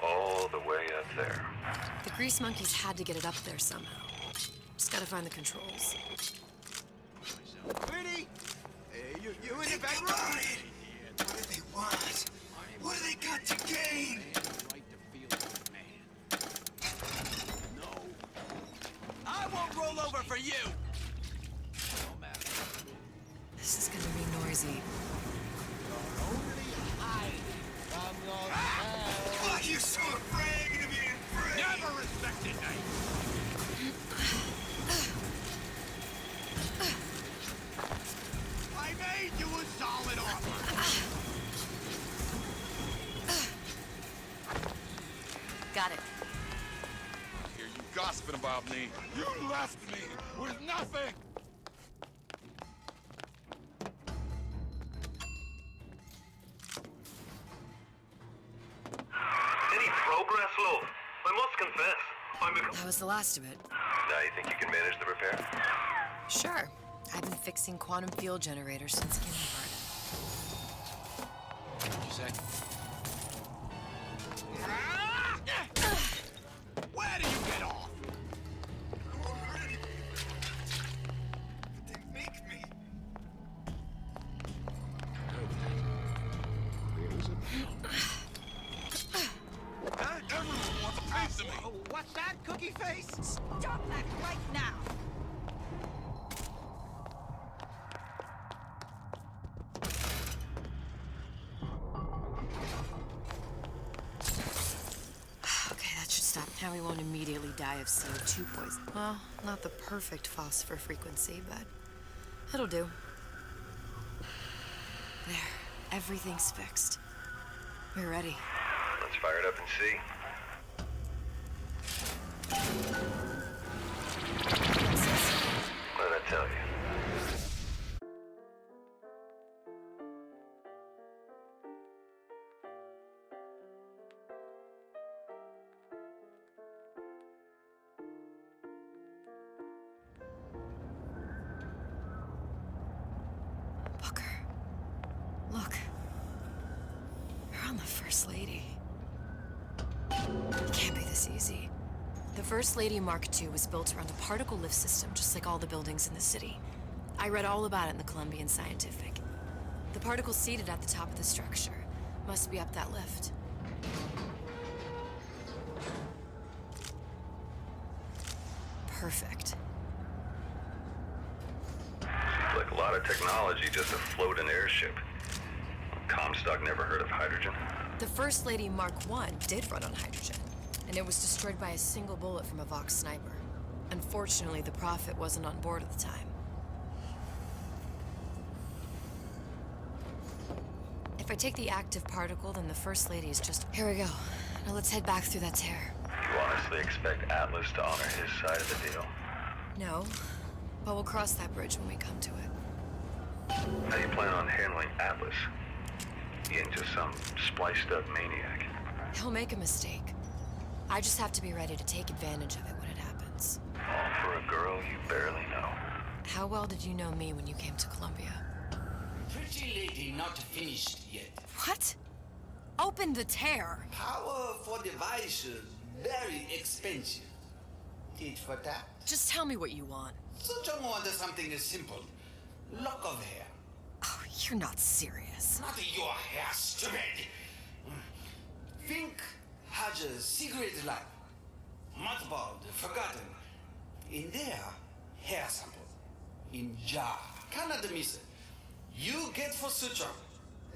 All the way up there. The grease monkeys had to get it up there somehow. Just gotta find the controls. Pretty! You in the bedroom? What do they want? What do they got to gain? I won't roll over for you! This is gonna be noisy. Why are you so afraid to be free? Never respected me! I made you a solid offer! Got it. Hear you gossiping about me. You left me with nothing! Any progress, love? I must confess, I'm becoming... That was the last of it. Now you think you can manage the repair? Sure. I've been fixing quantum field generators since kindergarten. What'd you say? Where do you get off? They make me. Everyone wants a piece of me! What's that, cookie face? Stop that right now! Okay, that should stop. Now we won't immediately die of CO2 poison. Well, not the perfect phosphor frequency, but it'll do. There. Everything's fixed. We're ready. Let's fire it up and see. What'd I tell you? Booker. Look. We're on the First Lady. It can't be this easy. The First Lady Mark II was built around a particle lift system, just like all the buildings in the city. I read all about it in the Columbian Scientific. The particles seated at the top of the structure must be up that lift. Perfect. Seems like a lot of technology just to float an airship. Comstock never heard of hydrogen. The First Lady Mark I did run on hydrogen, and it was destroyed by a single bullet from a Vox sniper. Unfortunately, the Prophet wasn't on board at the time. If I take the active particle, then the First Lady is just... Here we go. Now let's head back through that tear. You honestly expect Atlas to honor his side of the deal? No, but we'll cross that bridge when we come to it. How do you plan on handling Atlas? He ain't just some spliced-up maniac. He'll make a mistake. I just have to be ready to take advantage of it when it happens. All for a girl you barely know. How well did you know me when you came to Columbia? Pretty lady not finished yet. What? Open the tear! Power for device very expensive. Tit for tat. Just tell me what you want. Such a want something simple. Lock of hair. Oh, you're not serious. Not your hair, stupid. Fink has a secret lab. Mothballed, forgotten. In there, hair sample. In jar. Cannot miss it. You get for Sutra.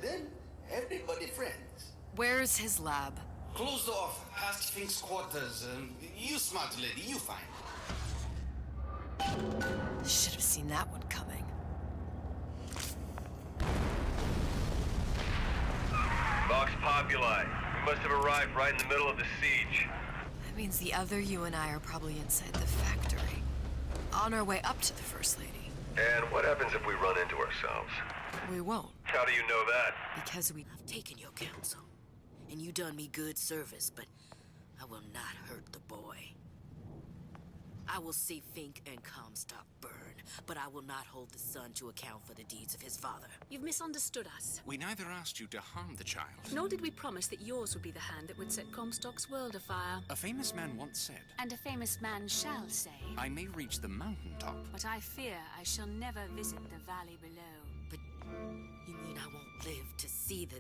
Then everybody friends. Where's his lab? Closed off, past Fink's quarters. You smart lady, you find. Should have seen that one coming. Vox Populi. We must have arrived right in the middle of the siege. That means the other you and I are probably inside the factory. On our way up to the First Lady. And what happens if we run into ourselves? We won't. How do you know that? Because I've taken your counsel, and you done me good service, but I will not hurt the boy. I will see Fink and Comstock burn, but I will not hold the son to account for the deeds of his father. You've misunderstood us. We neither asked you to harm the child. Nor did we promise that yours would be the hand that would set Comstock's world afire. A famous man once said, And a famous man shall say, I may reach the mountaintop, but I fear I shall never visit the valley below. But you mean I won't live to see the...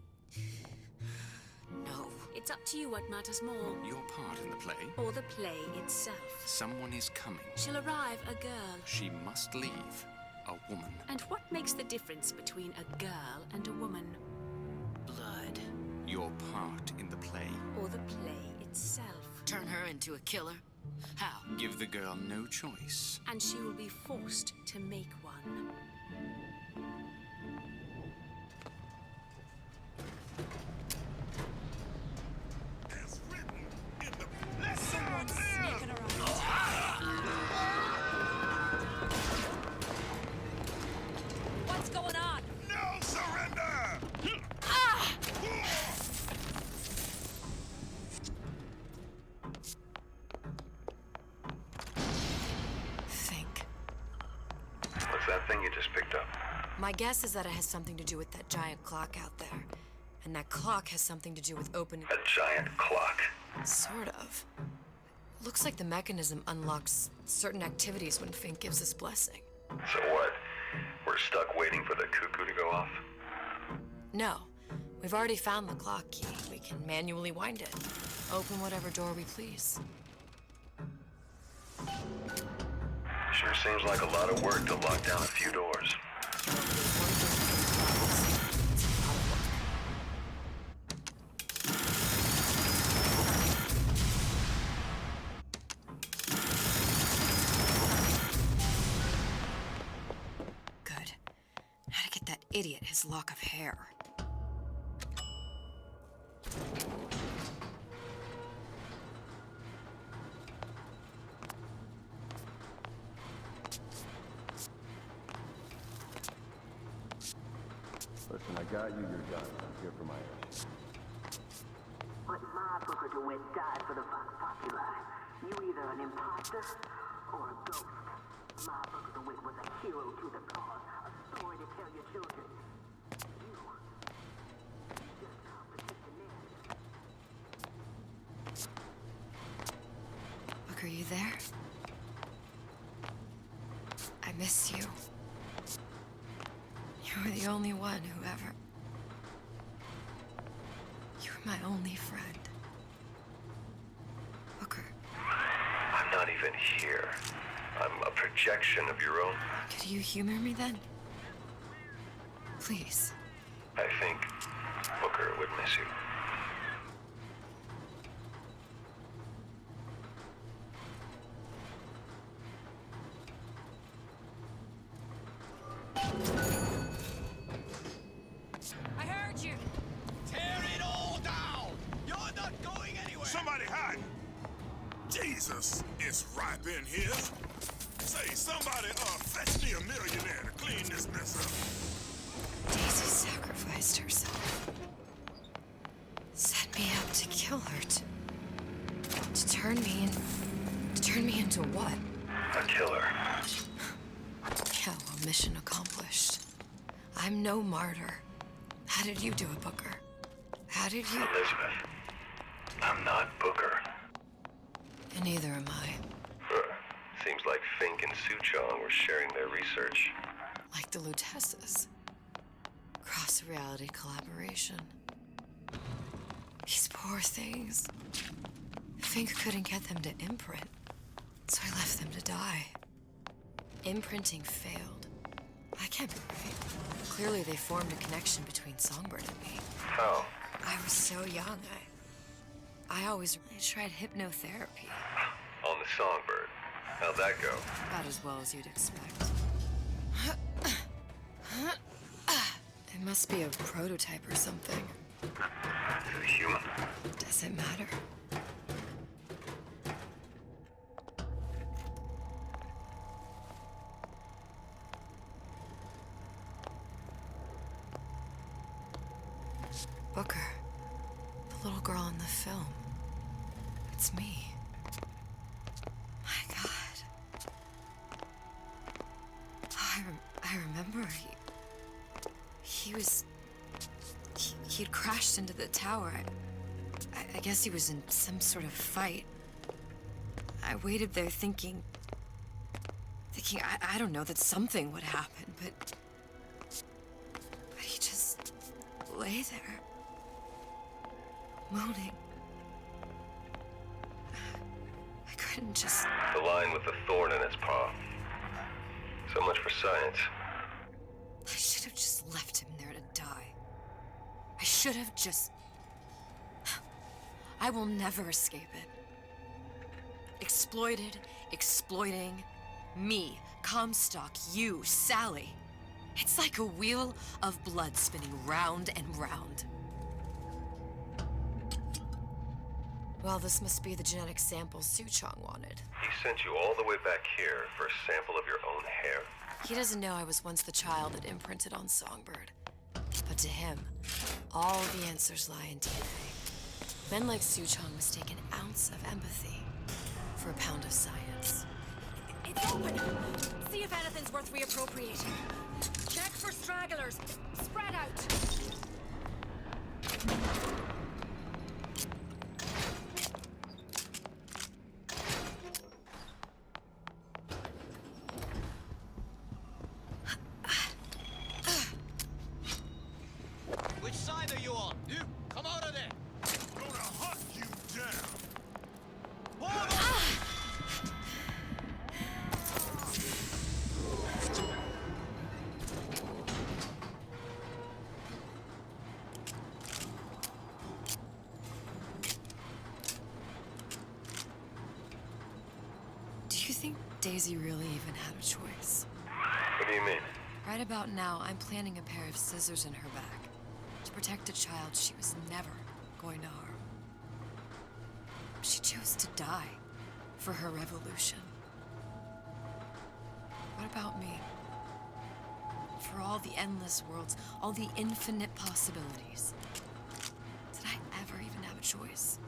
No. It's up to you what matters more. Your part in the play. Or the play itself. Someone is coming. She'll arrive, a girl. She must leave. A woman. And what makes the difference between a girl and a woman? Blood. Your part in the play. Or the play itself. Turn her into a killer? How? Give the girl no choice. And she will be forced to make one. Someone's sneaking around. What's going on? No surrender! Think. What's that thing you just picked up? My guess is that it has something to do with that giant clock out there. And that clock has something to do with opening... A giant clock? Sort of. Looks like the mechanism unlocks certain activities when Fink gives his blessing. So what? We're stuck waiting for the cuckoo to go off? No. We've already found the clock key. We can manually wind it. Open whatever door we please. Sure seems like a lot of work to lock down a few doors. Good. How to get that idiot his lock of hair. Listen, I got you, you're done. I'm here for my ass. But my Booker DeWitt died for the Vox Populi. You either an imposter or a ghost. My Booker DeWitt was a hero to the cause, a story to tell your children. You just complicate the narrative. Look, are you there? I miss you. You were the only one who ever... You were my only friend. Booker. I'm not even here. I'm a projection of your own. Could you humor me then? Please. I think Booker would miss you. I heard you. Tear it all down! You're not going anywhere! Somebody hide! Jesus, it's ripe in here. Say, somebody, fetch me a millionaire to clean this mess up. Daisy sacrificed herself. Set me up to kill her, to turn me into what? A killer. Yeah, well, mission accomplished. I'm no martyr. How did you do it, Booker? How did you... Elizabeth, I'm not Booker. And neither am I. Seems like Fink and Suchong were sharing their research. Like the Lutesses. Cross-reality collaboration. These poor things. Fink couldn't get them to imprint, so I left them to die. Imprinting failed. That can't be right. Clearly they formed a connection between Songbird and me. How? I was so young, I always tried hypnotherapy. On the Songbird. How'd that go? About as well as you'd expect. It must be a prototype or something. Is it a human? Does it matter? Booker. The little girl in the film. It's me. My God. I remember he'd crashed into the tower. I guess he was in some sort of fight. I waited there thinking I don't know, that something would happen, but he just lay there, moaning. I couldn't just... The line with the thorn in its paw. So much for science. I should have just left him there to die. I should have just... I will never escape it. Exploited, exploiting, me, Comstock, you, Sally. It's like a wheel of blood spinning round and round. Well, this must be the genetic sample Suchong wanted. He sent you all the way back here for a sample of your own hair? He doesn't know I was once the child that imprinted on Songbird. But to him, all the answers lie in DNA. Men like Suchong mistake an ounce of empathy for a pound of science. It's open! See if anything's worth reappropriating. Check for stragglers. Spread out. Which side are you on? You, come out of there! Gonna hunt you down! Hold on! Do you think Daisy really even had a choice? What do you mean? Right about now, I'm planting a pair of scissors in her back to protect a child she was never going to harm. She chose to die for her revolution. What about me? For all the endless worlds, all the infinite possibilities. Did I ever even have a choice?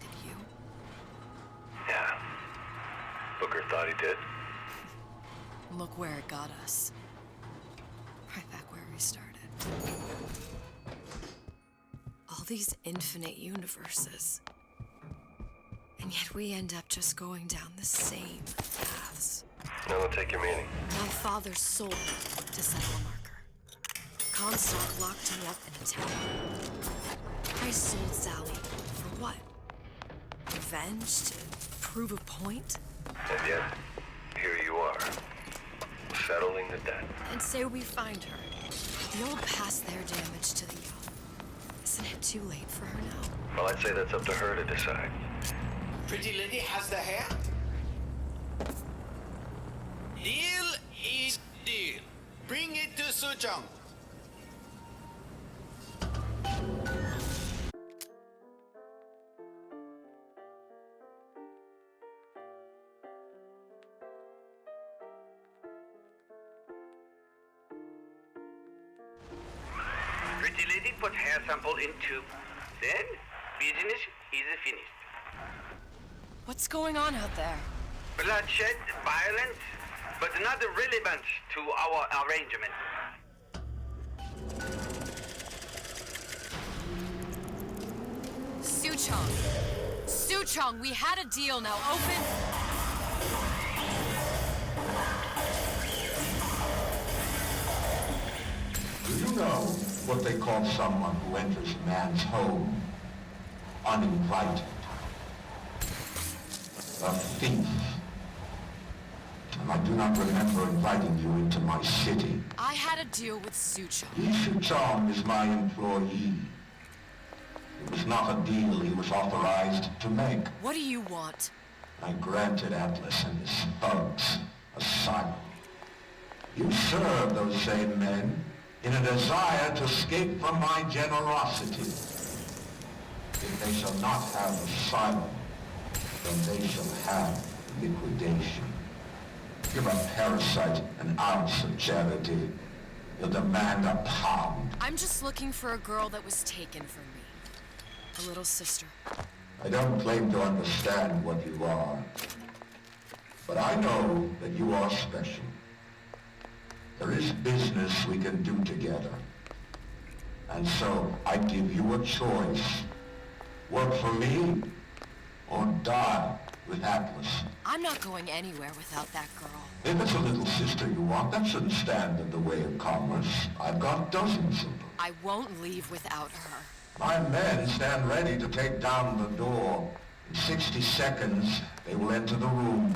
Did you? Yeah. Booker thought he did. Look where it got us. Right back where we started. All these infinite universes. And yet we end up just going down the same paths. Now we'll take your meaning. My father sold me to settle a marker. Comstock locked me up in a tower. I sold Sally for what? Revenge? To prove a point? And yet, here you are. Settling the debt. And say we find her. The old past their damage to the young. Isn't it too late for her now? Well, I'd say that's up to her to decide. Pretty lady has the hair? Deal is deal. Bring it to Suchong. Pretty lady put hair sample in tube. Then, business is finished. What's going on out there? Bloodshed, violence, but not relevant to our arrangement. Suchong. Suchong, we had a deal. Now open. Do you know what they call someone who enters a man's home uninvited. A thief. And I do not remember inviting you into my city. I had a deal with Suchong. Suchong is my employee. It was not a deal he was authorized to make. What do you want? I granted Atlas and his thugs asylum. You serve those same men in a desire to escape from my generosity. If they shall not have asylum, then they shall have liquidation. Give a parasite an ounce of charity. You'll demand a pound. I'm just looking for a girl that was taken from me. A little sister. I don't claim to understand what you are, but I know that you are special. There is business we can do together. And so I give you a choice. Work for me or die with Atlas. I'm not going anywhere without that girl. If it's a little sister you want, that shouldn't stand in the way of commerce. I've got dozens of them. I won't leave without her. My men stand ready to take down the door. In 60 seconds, they will enter the room.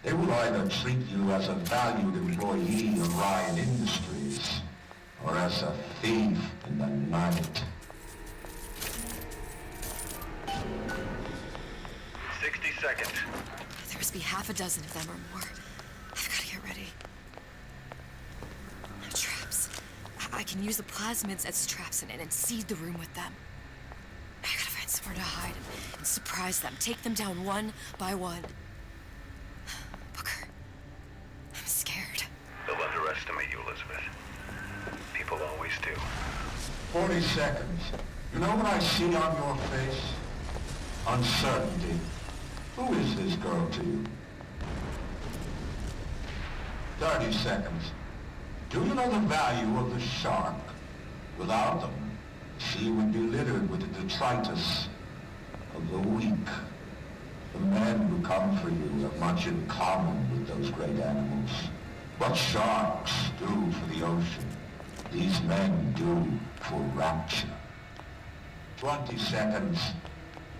They will either treat you as a valued employee of Ryan Industries, or as a thief in the night. 60 seconds. There must be half a dozen of them or more. I've got to get ready. Traps. I can use the plasmids as traps and seed the room with them. I gotta find somewhere to hide and surprise them. Take them down one by one. Booker, I'm scared. They'll underestimate you, Elizabeth. People always do. 40 seconds. You know what I see on your face? Uncertainty. Who is this girl to you? 30 seconds. Do you know the value of the shark? Without them, the sea would be littered with the detritus of the weak. The men who come for you have much in common with those great animals. What sharks do for the ocean, these men do for rapture. 20 seconds.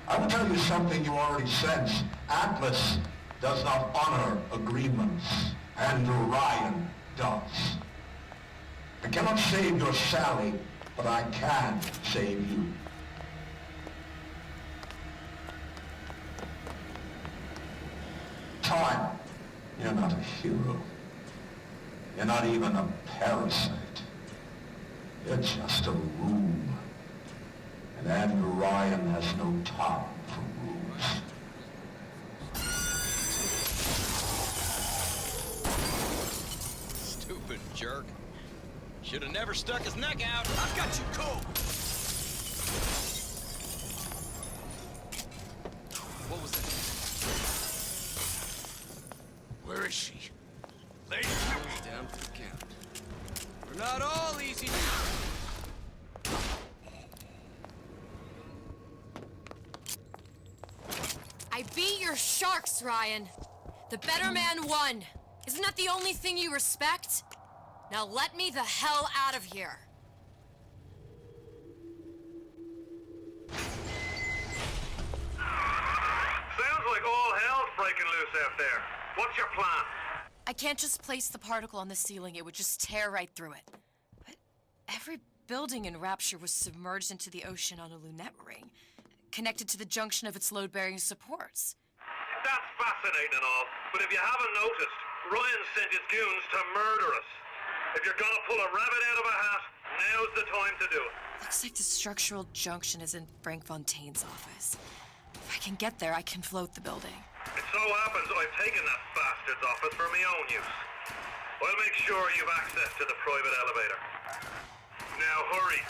I will tell you something you already sense. Atlas does not honor agreements, and Orion does. I cannot save your Sally, but I can save you. Time. You're not a hero. You're not even a parasite. You're just a room. And Andrew Ryan has no time for rules. Stupid jerk. Should have never stuck his neck out. I've got you cold. What was that? Where is she? Lady, Down for the count. we're not all easy. I beat your sharks, Ryan. The better man won. Isn't that the only thing you respect? Now let me the hell out of here. Sounds like all hell's breaking loose out there. What's your plan? I can't just place the particle on the ceiling. It would just tear right through it. But every building in Rapture was submerged into the ocean on a lunette ring, connected to the junction of its load-bearing supports. That's fascinating and all, but if you haven't noticed, Ryan sent his goons to murder us. If you're gonna pull a rabbit out of a hat, now's the time to do it. Looks like the structural junction is in Frank Fontaine's office. If I can get there, I can float the building. It so happens I've taken that bastard's office for my own use. I'll make sure you've access to the private elevator. Now hurry.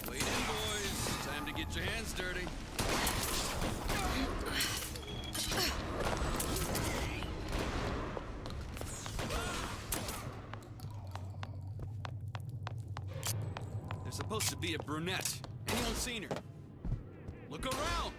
Wait in, boys. Time to get your hands dirty. There's supposed to be a brunette. Anyone seen her? Look around!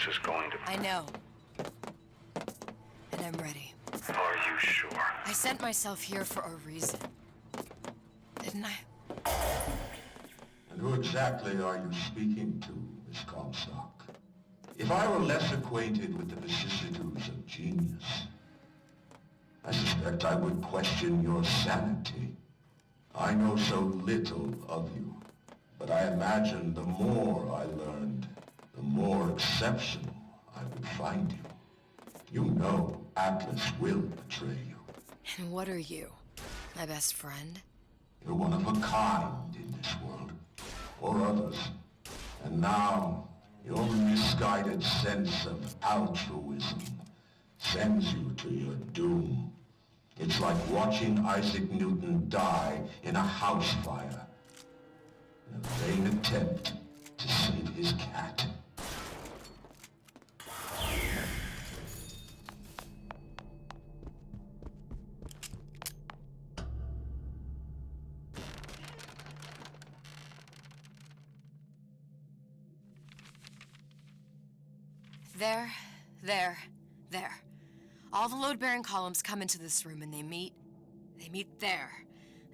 is going to... I know. And I'm ready. Are you sure? I sent myself here for a reason. Didn't I? And who exactly are you speaking to, Miss Comstock? If I were less acquainted with the vicissitudes of genius, I suspect I would question your sanity. I know so little of you, but I imagine the more I learned, the more exceptional I would find you. You know Atlas will betray you. And what are you? My best friend? You're one of a kind in this world, or others. And now, your misguided sense of altruism sends you to your doom. It's like watching Isaac Newton die in a house fire, in a vain attempt to save his cat. There. All the load-bearing columns come into this room and they meet there.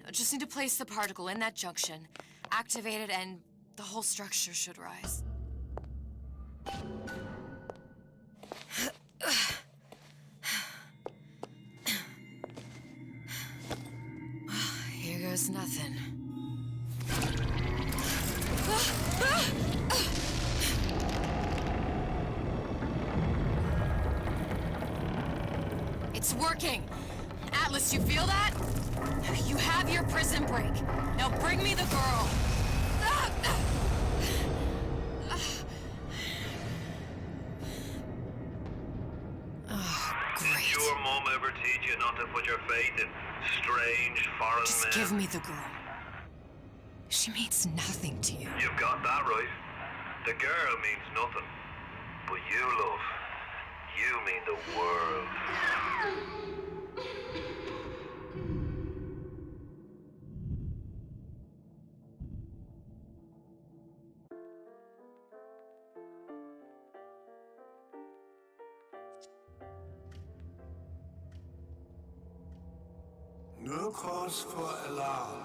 I just need to place the particle in that junction, activate it, and the whole structure should rise. Here goes nothing. It's working! Atlas, you feel that? You have your prison break. Now bring me the girl! Oh, great. Did your mom ever teach you not to put your faith in strange foreign men? Just give me the girl. She means nothing to you. You've got that right. The girl means nothing. But you, love, you mean the world. No cause for alarm.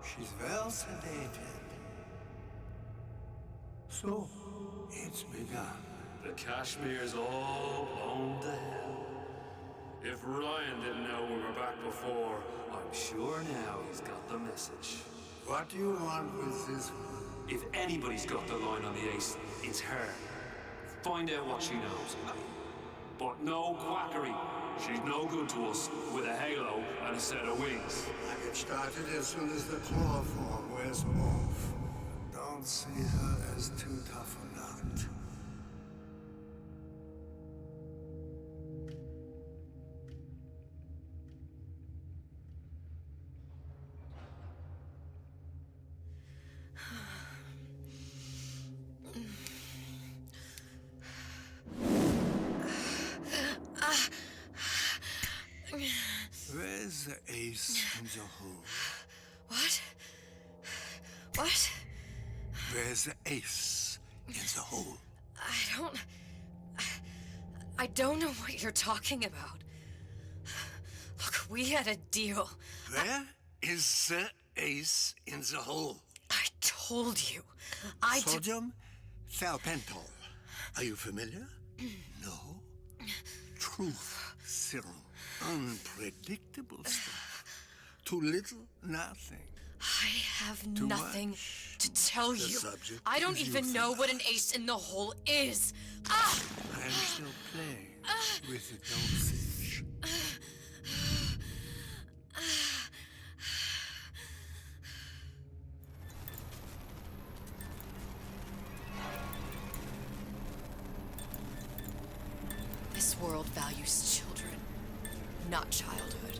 She's well sedated. So, it's begun. The Kashmir's all blown to hell. If Ryan didn't know we were back before, I'm sure now he's got the message. What do you want with this one? If anybody's got the line on the ace, it's her. Find out what she knows. But no quackery. She's no good to us with a halo and a set of wings. I get started as soon as the chloroform wears off. Don't see her as too tough a nut. Where's the ace in the hole? What? What? Where's the ace in the hole? I don't know what you're talking about. Look, we had a deal. Where is the ace in the hole? I told you. Sodium thiopental. Are you familiar? No. Truth serum. Unpredictable stuff. Too little, nothing. I have Too nothing much. to tell The you. subject I don't is even know what an ace in the hole is. Ah! I am still playing with the dosage. This world values children, not childhood.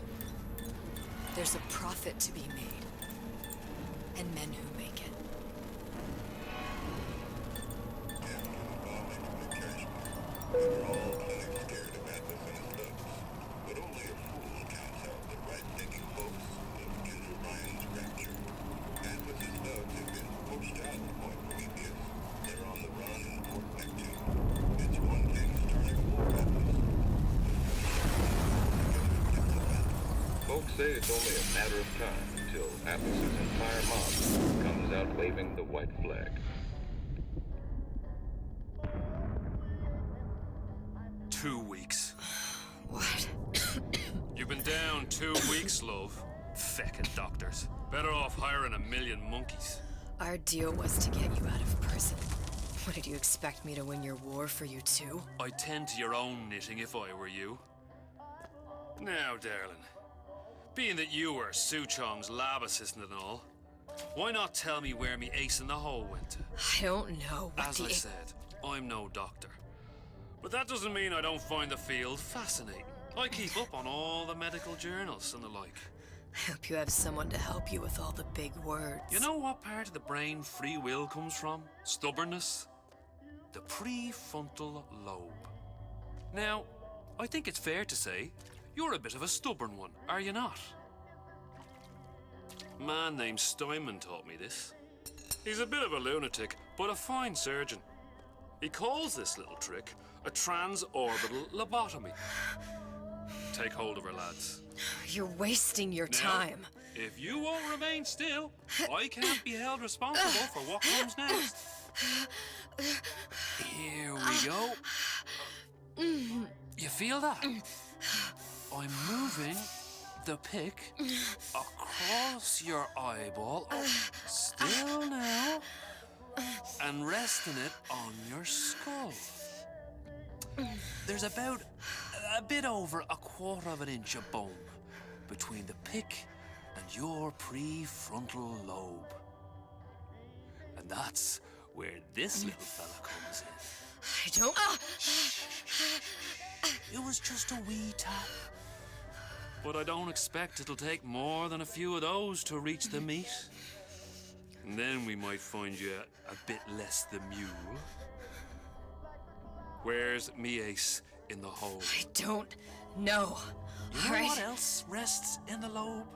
There's a profit to be made, and men who make it. But only a fool counts out the right-thinking folks of General Ryan's rapture. Atlas's thugs have been pushed out of Point Prometheus. They're on the run in Port Neptune. Folks say it's only a matter of time until Atlas's entire mob comes out waving the white flag. Weeks. What? You've been down 2 weeks, love. Feckin' doctors. Better off hiring a million monkeys. Our deal was to get you out of prison. What, did you expect me to win your war for you too? I'd tend to your own knitting if I were you. Now, darling, being that you were Su Chong's lab assistant and all, why not tell me where me ace in the hole went to? I don't know. As I said, I'm no doctor. But that doesn't mean I don't find the field fascinating. I keep up on all the medical journals and the like. I hope you have someone to help you with all the big words. You know what part of the brain free will comes from? Stubbornness? The prefrontal lobe. Now, I think it's fair to say you're a bit of a stubborn one, are you not? A man named Steinman taught me this. He's a bit of a lunatic, but a fine surgeon. He calls this little trick a transorbital lobotomy. Take hold of her, lads. You're wasting your time. If you won't remain still, I can't be held responsible for what comes next. Here we go. You feel that? I'm moving the pick across your eyeball. Oh, still now. And resting it on your skull. There's about a bit over a quarter of an inch of bone between the pick and your prefrontal lobe. And that's where this little fella comes in. I don't... It was just a wee tap. But I don't expect it'll take more than a few of those to reach the meat. And then we might find you a bit less the mule. Where's me ace in the hole? I don't know. You know what else rests in the lobe?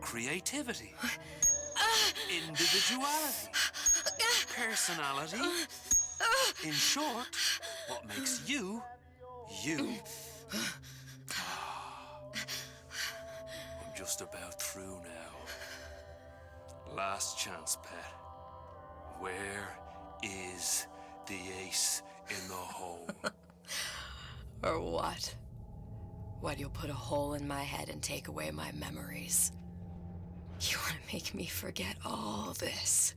Creativity. Individuality. Personality. In short, what makes you, you. I'm just about through now. Last chance, pet. Where is the ace in the hole? Or what? What, you'll put a hole in my head and take away my memories? You want to make me forget all this?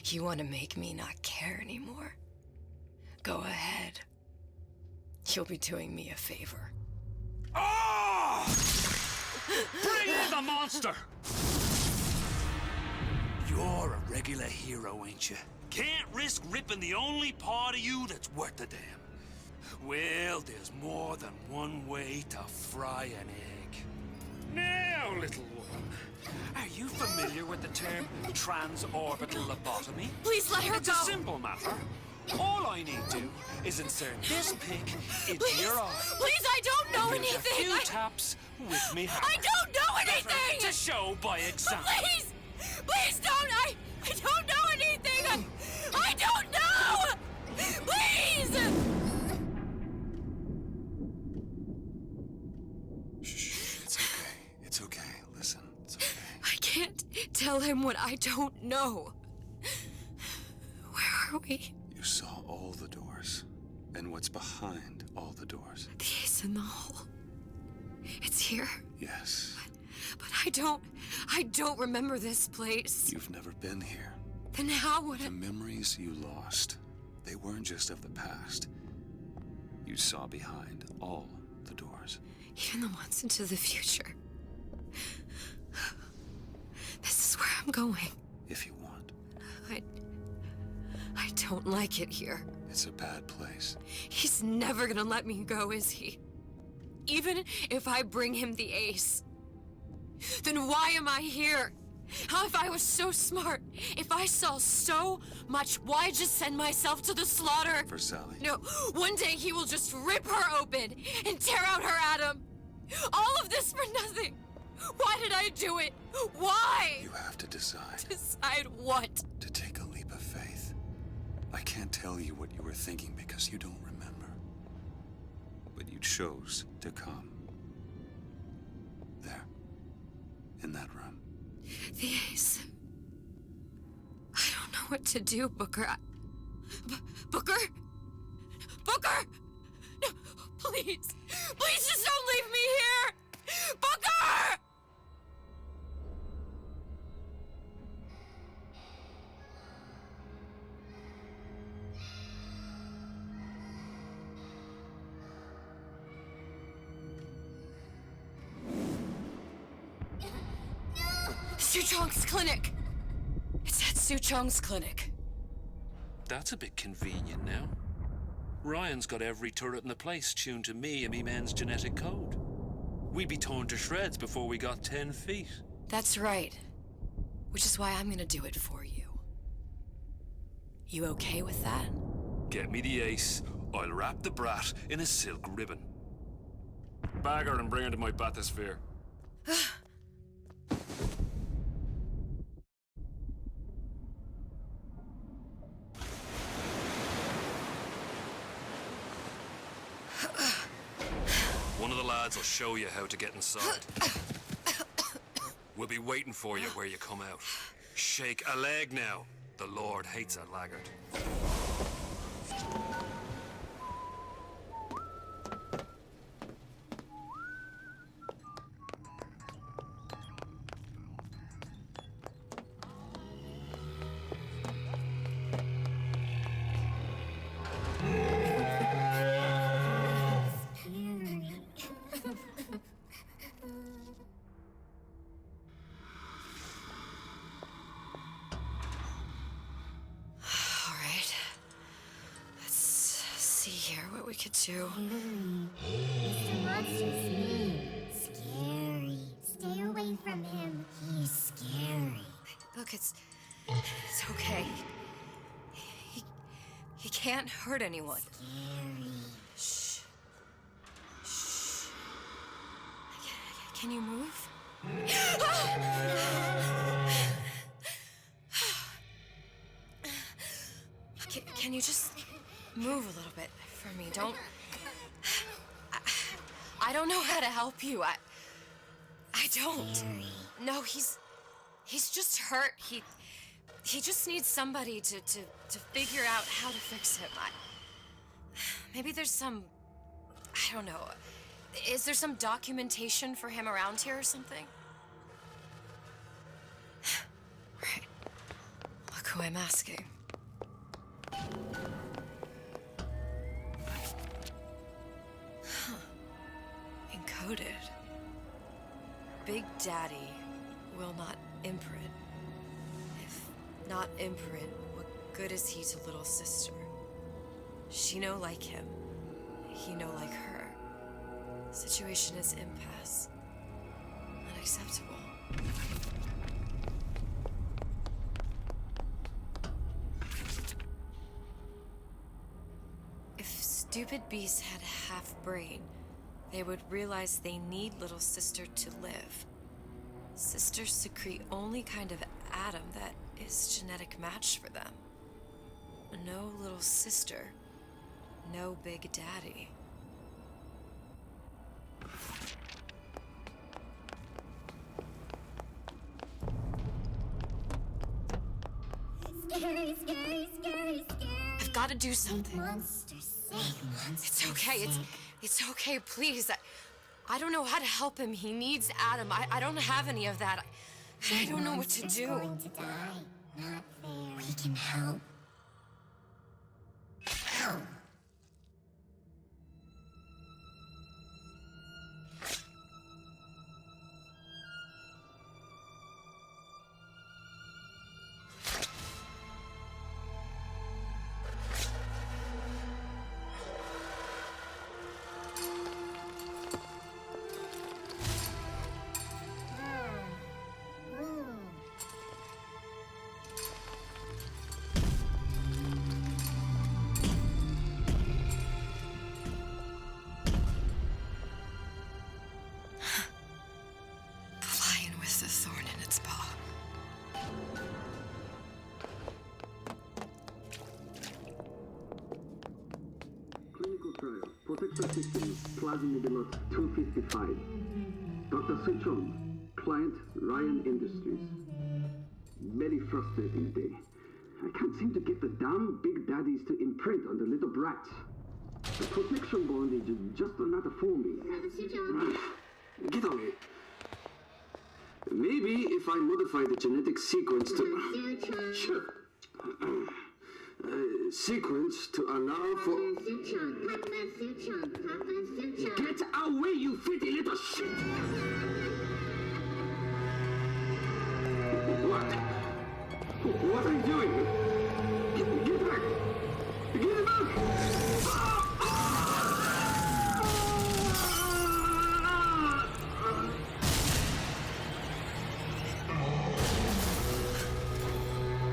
You want to make me not care anymore? Go ahead. You'll be doing me a favor. Ah! Bring in the monster! You're a regular hero, ain't you? Can't risk ripping the only part of you that's worth a damn. Well, there's more than one way to fry an egg. Now, little one, are you familiar with the term transorbital lobotomy? Please let her It's go. a simple matter. All I need to is insert this pick into your eye. Please, I don't know Give anything. A few taps with me hammer. I don't know anything. To show by example. Please, please don't. I don't know anything. I don't know. Please. Shh, it's okay. It's okay. Listen, it's okay. I can't tell him what I don't know. Where are we? You saw all the doors, and what's behind all the doors. The ace in the hole. It's here. Yes. But I don't remember this place. You've never been here. Then how would The memories you lost, they weren't just of the past. You saw behind all the doors. Even the ones into the future. This is where I'm going. If you want. I don't like it here. It's a bad place. He's never gonna let me go, is he? Even if I bring him the ace. Then why am I here? How if I was so smart? If I saw so much, why just send myself to the slaughter? For Sally. No, one day he will just rip her open and tear out her atom. All of this for nothing. Why did I do it? Why? You have to decide. Decide what? To take a leap of faith. I can't tell you what you were thinking because you don't remember. But you chose to come. in that room. The Ace. I don't know what to do, Booker. Booker? Booker! No, please. Please just don't leave me here! Booker! Suchong's clinic! It's at Suchong's clinic. That's a bit convenient now. Ryan's got every turret in the place tuned to me and me men's genetic code. We'd be torn to shreds before we got 10 feet. That's right. Which is why I'm gonna do it for you. You okay with that? Get me the Ace. I'll wrap the brat in a silk ribbon. Bag her and bring her to my bathysphere. One of the lads will show you how to get inside. We'll be waiting for you where you come out. Shake a leg now. The Lord hates a laggard. Too. Mr. Monster's mean. Scary. Stay away from him. He's scary. Look, it's okay. He can't hurt anyone. Scary. Shh. Shh. Can you move? Can you just move a little bit for me? Don't. I don't know how to help you. I don't. No, he's just hurt. He just needs somebody to figure out how to fix him. Maybe there's some, I don't know. Is there some documentation for him around here or something? Right. Look who I'm asking. Encoded. Big Daddy will not imprint. If not imprint, what good is he to little sister? She no like him. He no like her. Situation is impasse. Unacceptable. If stupid beasts had half brain, they would realize they need little sister to live. Sisters secrete only kind of atom that is genetic match for them. No little sister, no Big Daddy. Scary, scary, scary, scary. I've got to do something. Monsters save monsters. It's okay. It's okay, please. I don't know how to help him. He needs Adam. I don't have any of that. I don't know what to do. Going to die. Not fair. We can help. Help. Protector system, plasma lot 255. Dr. Suchong, client, Ryan Industries. Very frustrating day. I can't seem to get the damn big daddies to imprint on the little brats. The protection bond is just not for me. Get away. Maybe if I modify the genetic sequence to... Sure. Sequence to allow for... Get away, you filthy little shit! What? What are you doing? Get back! Get back!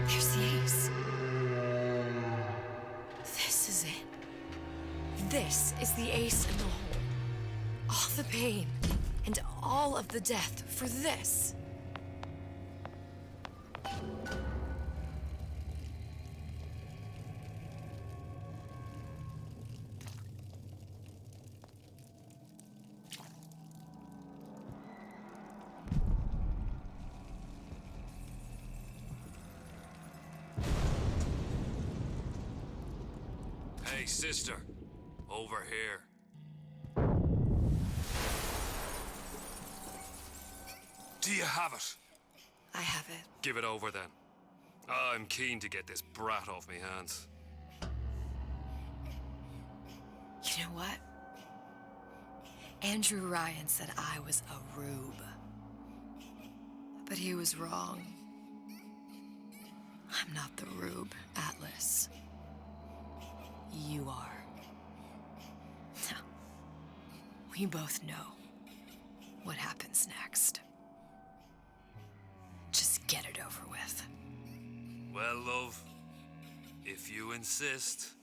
There's the ace. This is it. This is the ace in the hole. All the pain and all of the death for this. Hey, sister. Over here. Do you have it? I have it. Give it over then. I'm keen to get this brat off me hands. You know what? Andrew Ryan said I was a rube. But he was wrong. I'm not the rube, Atlas. You are. Now, we both know what happens next. Just get it over with. Well, love, if you insist.